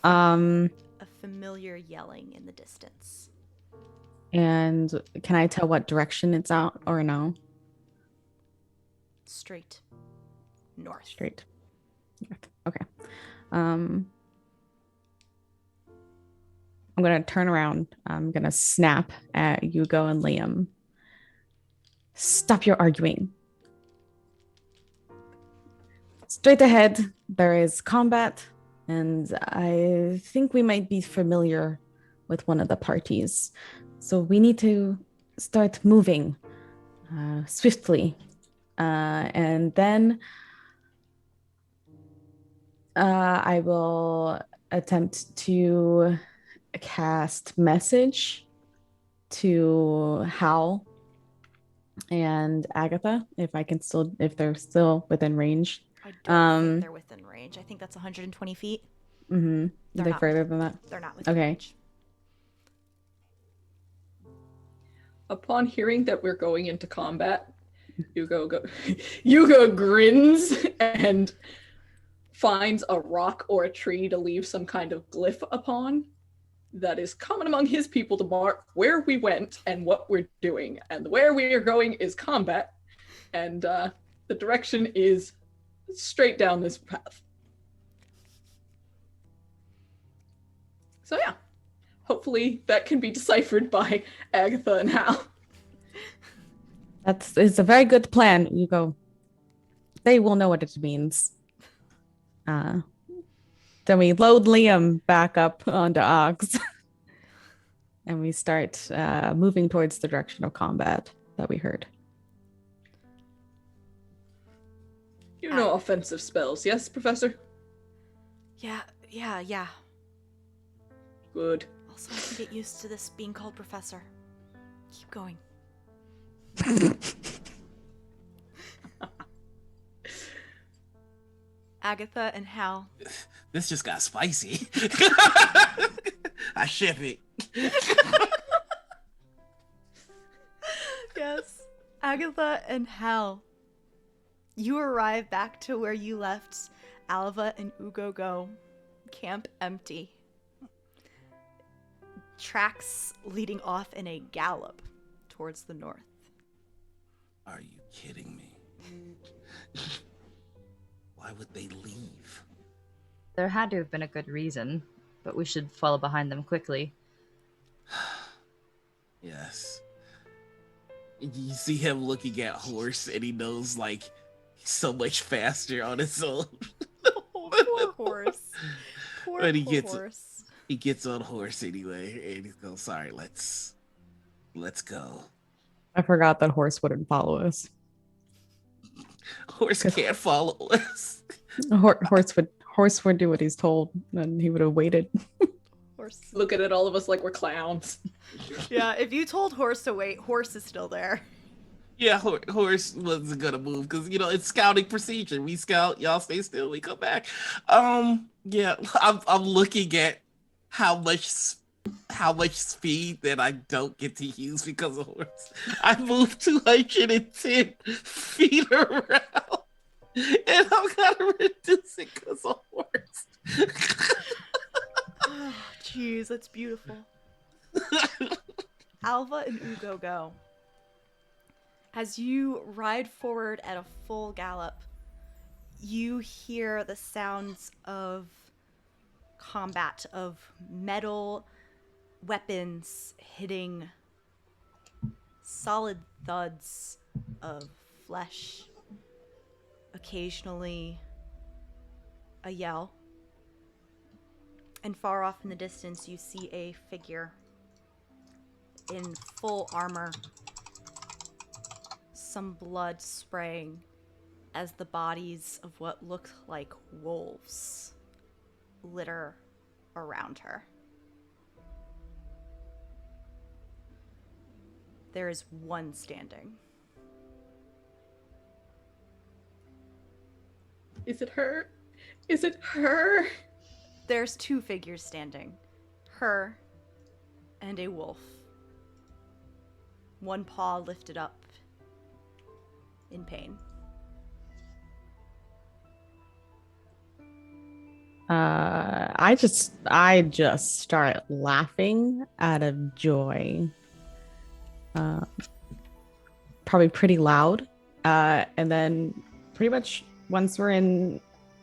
A familiar yelling in the distance. And can I tell what direction it's out or no? Straight north. Straight north. Okay. I'm gonna turn around. I'm gonna snap at Hugo and Liam. Stop your arguing. Straight ahead, there is combat, and I think we might be familiar with one of the parties. So we need to start moving swiftly. And then I will attempt to cast message to Hal and Agatha if they're still within range. I don't think they're within range. I think that's 120 feet. Mm-hmm. Are they further than that? They're not within range. Upon hearing that we're going into combat, Hugo grins and finds a rock or a tree to leave some kind of glyph upon that is common among his people to mark where we went and what we're doing. And where we are going is combat. And the The direction is straight down this path. So yeah, hopefully that can be deciphered by Agatha and Hal. It's a very good plan, Hugo. They will know what it means. Then we load Liam back up onto Ox. And we start moving towards the direction of combat that we heard. You know offensive spells, yes, Professor? Yeah. Good. Also, I can get used to this being called Professor. Keep going. Agatha and Hal. This just got spicy. I ship it. Yes. Agatha and Hal. You arrive back to where you left Alva and Ugo go. Camp empty. Tracks leading off in a gallop towards the north. Are you kidding me? Why would they leave? There had to have been a good reason, but we should follow behind them quickly. Yes. You see him looking at Horse, and he knows, like, he's so much faster on his own. Poor Horse. But he gets Horse. He gets on Horse anyway, and he goes, "Sorry, let's go." I forgot that Horse wouldn't follow us. Horse can't follow us. Horse would do what he's told, and he would have waited. Horse. Looking at all of us like we're clowns. Yeah, if you told Horse to wait, Horse is still there. Yeah, Horse wasn't gonna move because it's scouting procedure. We scout, y'all stay still, we come back. Yeah, I'm looking at how much speed that I don't get to use because of Horse. I moved 210 feet around, and I'm gonna reduce it because of Horse. Oh, jeez, that's beautiful. Alva and Ugo go. As you ride forward at a full gallop, you hear the sounds of combat, of metal weapons hitting, solid thuds of flesh, occasionally a yell. And far off in the distance, you see a figure in full armor, some blood spraying as the bodies of what look like wolves litter around her. There is one standing. Is it her? Is it her? There's two figures standing. Her and a wolf. One paw lifted up in pain. I just start laughing out of joy. Probably pretty loud. And then pretty much once we're in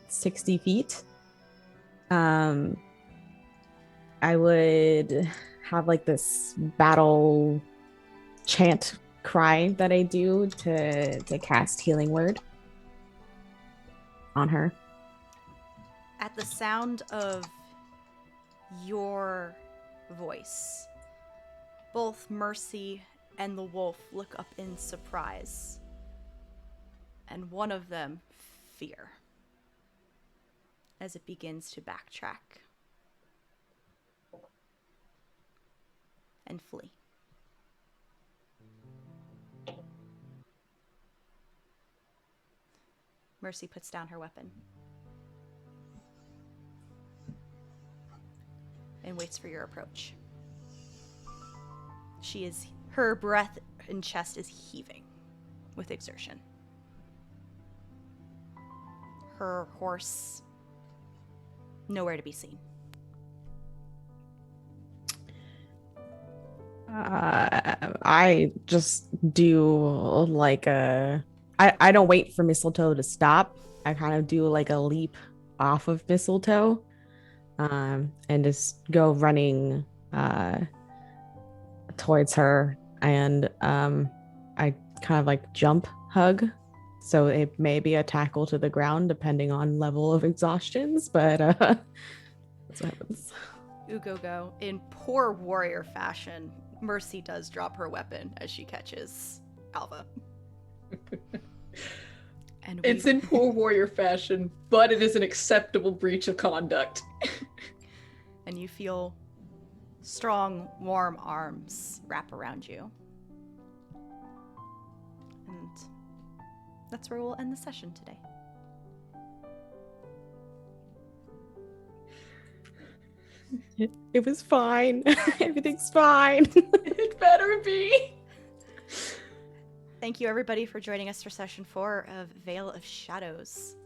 60 feet, I would have like this battle chant cry that I do to cast Healing Word on her. At the sound of your voice, both Mercy and the wolf look up in surprise, and one of them fear as it begins to backtrack and flee. Mercy puts down her weapon and waits for your approach. Her breath and chest is heaving with exertion. Her horse nowhere to be seen. I just do like a I don't wait for mistletoe to stop. I kind of do like a leap off of mistletoe, and just go running towards her, and I kind of like jump hug. So it may be a tackle to the ground depending on level of exhaustions, but that's what happens. Ugogo, in poor warrior fashion, Mercy does drop her weapon as she catches Alva. And It's in poor warrior fashion, but it is an acceptable breach of conduct. and you feel strong, warm arms wrap around you. And that's where we'll end the session today. It was fine. Everything's fine. It better be. Thank you, everybody, for joining us for session 4 of Veil of Shadows.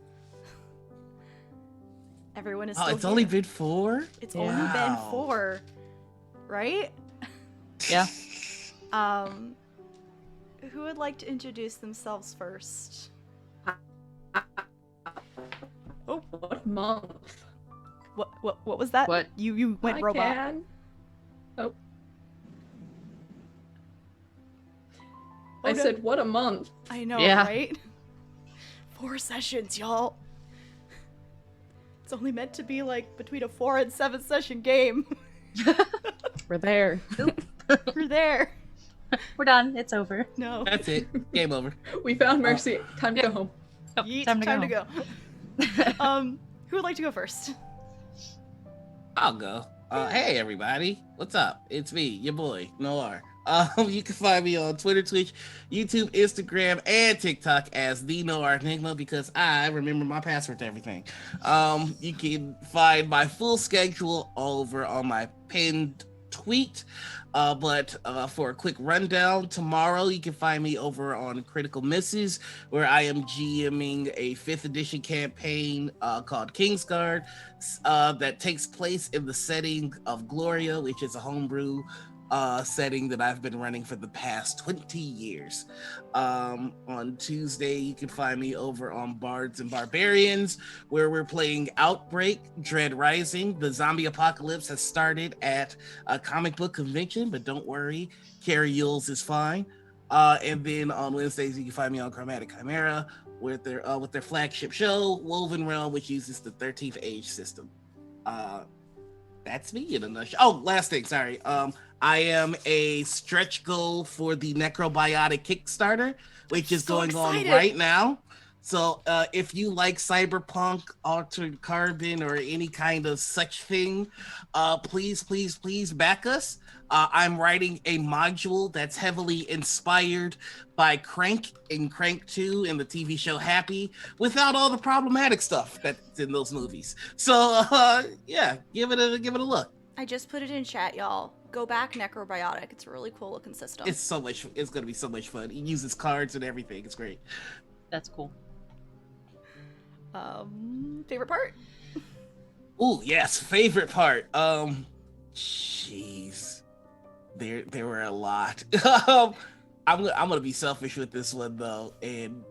Everyone is still it's here. only been 4? It's only been 4, right? Yeah. Who would like to introduce themselves first? Oh, what month? What was that? What? You went robot. Can. Oh. I no. said, what a month. I know, Yeah. right? 4 sessions, y'all. It's only meant to be like between a 4 and 7 session game. We're there. We're there. We're done. It's over. No. That's it. Game over. We found Mercy. Time to go home. Yeet, time to time go. to go. Who would like to go first? I'll go. Hey everybody, what's up? It's me, your boy, Noir. You can find me on Twitter, Twitch, YouTube, Instagram, and TikTok as the Noir Enigma because I remember my password to everything. You can find my full schedule over on my pinned tweet. But for a quick rundown, tomorrow you can find me over on Critical Misses, where I am GMing a 5th edition campaign called Kingsguard that takes place in the setting of Gloria, which is a homebrew setting that I've been running for the past 20 years. On Tuesday, you can find me over on Bards and Barbarians, where we're playing Outbreak, Dread Rising. The zombie apocalypse has started at a comic book convention, but don't worry, Carrie Yules is fine. And then on Wednesdays, you can find me on Chromatic Chimera with their flagship show, Woven Realm, which uses the 13th Age system. That's me in a nutshell. Oh, last thing, sorry. I am a stretch goal for the Necrobiotic Kickstarter, which is going on right now. So if you like cyberpunk, altered carbon, or any kind of such thing, please back us. I'm writing a module that's heavily inspired by Crank and Crank 2 and the TV show Happy, without all the problematic stuff that's in those movies. So yeah, give it a look. I just put it in chat, y'all. Go back Necrobiotic. It's a really cool looking system. It's gonna be so much fun. It uses cards and everything. It's great. That's cool. Favorite part? Oh yes, favorite part. Jeez, there were a lot. I'm gonna be selfish with this one though, and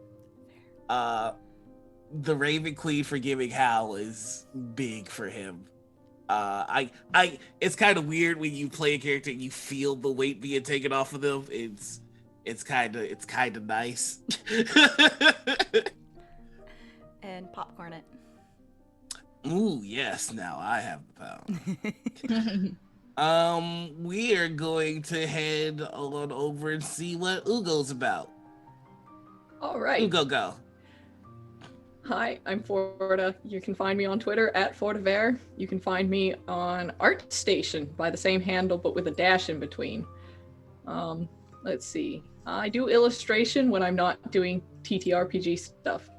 the Raven Queen forgiving Hal is big for him. It's kind of weird when you play a character and you feel the weight being taken off of them. It's kind of nice. And Popcorn it. Ooh, yes, now I have the power. We are going to head on over and see what Ugo's about. All right. Ugo, go. Hi, I'm Forda. You can find me on Twitter at FordaVare. You can find me on ArtStation by the same handle, but with a dash in between. Let's see. I do illustration when I'm not doing TTRPG stuff.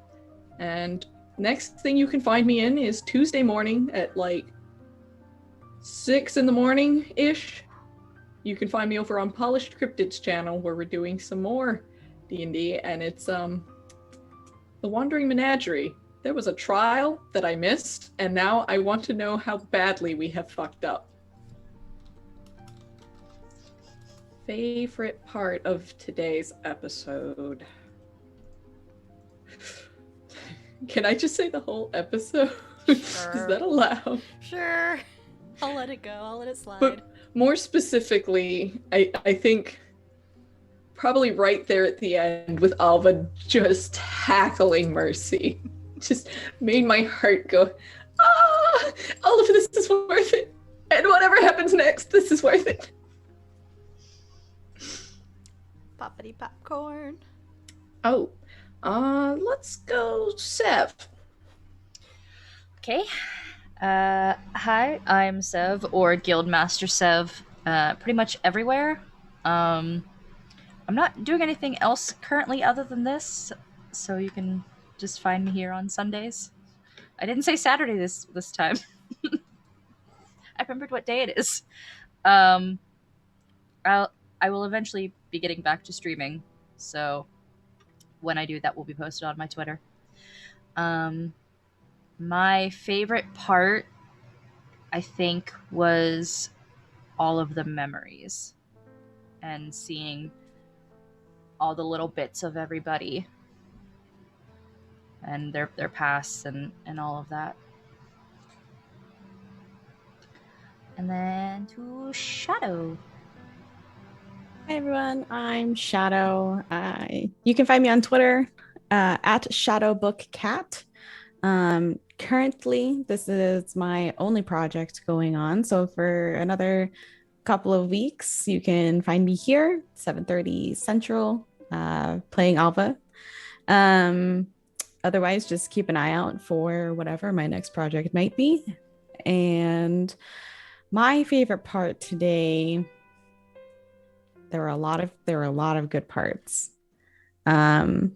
And next thing you can find me in is Tuesday morning at like 6 in the morning-ish. You can find me over on Polished Cryptids channel where we're doing some more D&D, and it's The Wandering Menagerie. There was a trial that I missed, and now I want to know how badly we have fucked up. Favorite part of today's episode? Can I just say the whole episode? Is Sure. that allowed? Sure. I'll let it go. I'll let it slide. But more specifically, I think probably right there at the end with Alva just tackling Mercy just made my heart go, ah, Alva, this is worth it. And whatever happens next, this is worth it. Poppity popcorn. Oh, let's go Sev. Okay. Hi, I'm Sev, or Guildmaster Sev, pretty much everywhere. I'm not doing anything else currently other than this, so you can just find me here on Sundays. I didn't say Saturday this time. I remembered what day it is. I will eventually be getting back to streaming, so when I do, that will be posted on my Twitter. My favorite part, I think, was all of the memories and seeing all the little bits of everybody and their pasts and all of that. And then to Shadow. Hi everyone, I'm Shadow. You can find me on Twitter at ShadowBookCat. Currently, this is my only project going on. So for another couple of weeks, you can find me here, 7:30 Central, playing Alva. Otherwise, just keep an eye out for whatever my next project might be. And my favorite part today, there were a lot of good parts. I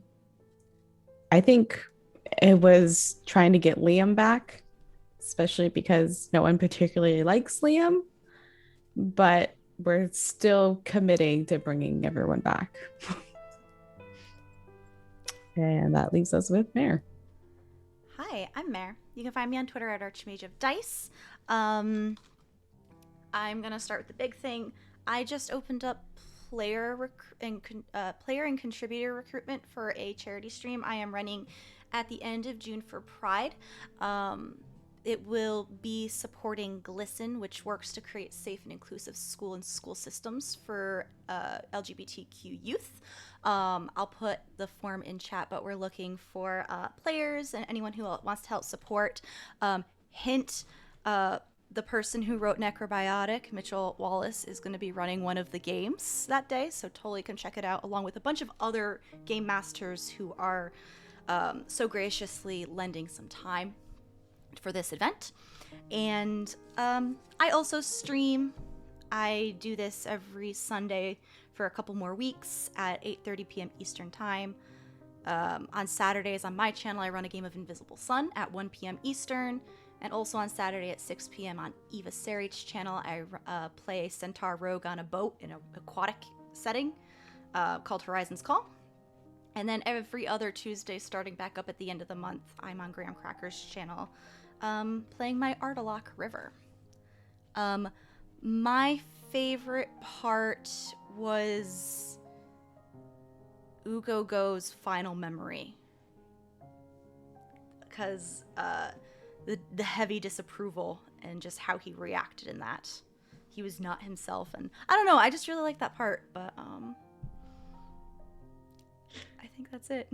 think it was trying to get Liam back, especially because no one particularly likes Liam, but we're still committing to bringing everyone back. And that leaves us with Mare. Hi, I'm Mare. You can find me on Twitter at Archmage of Dice. I'm gonna start with the big thing. I just opened up player and contributor recruitment for a charity stream I am running at the end of June for Pride. It will be supporting GLISTEN, which works to create safe and inclusive school systems for LGBTQ youth. I'll put the form in chat, but we're looking for players and anyone who wants to help support. Hint, the person who wrote Necrobiotic, Mitchell Wallace, is going to be running one of the games that day, so totally come check it out, along with a bunch of other game masters who are so graciously lending some time for this event. And I also stream. I do this every Sunday for a couple more weeks at 8:30 p.m. Eastern Time. On Saturdays on my channel, I run a game of Invisible Sun at 1 p.m. Eastern. And also on Saturday at 6 p.m. on Eva Sarich's channel, I play a Centaur Rogue on a boat in an aquatic setting called Horizon's Call. And then every other Tuesday, starting back up at the end of the month, I'm on Graham Cracker's channel playing my Artalock River. My favorite part was Ugo Go's final memory. Because the heavy disapproval and just how he reacted in that. He was not himself, and I don't know, I just really like that part, but I think that's it.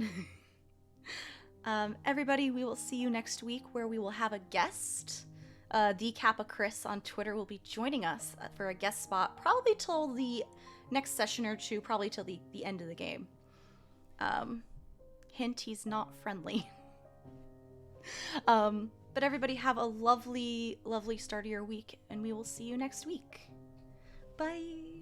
Everybody, we will see you next week where we will have a guest. The Kappa Chris on Twitter will be joining us for a guest spot, probably till the next session or two, probably till the end of the game. Hint, he's not friendly. But everybody have a lovely, lovely start of your week, and we will see you next week. Bye!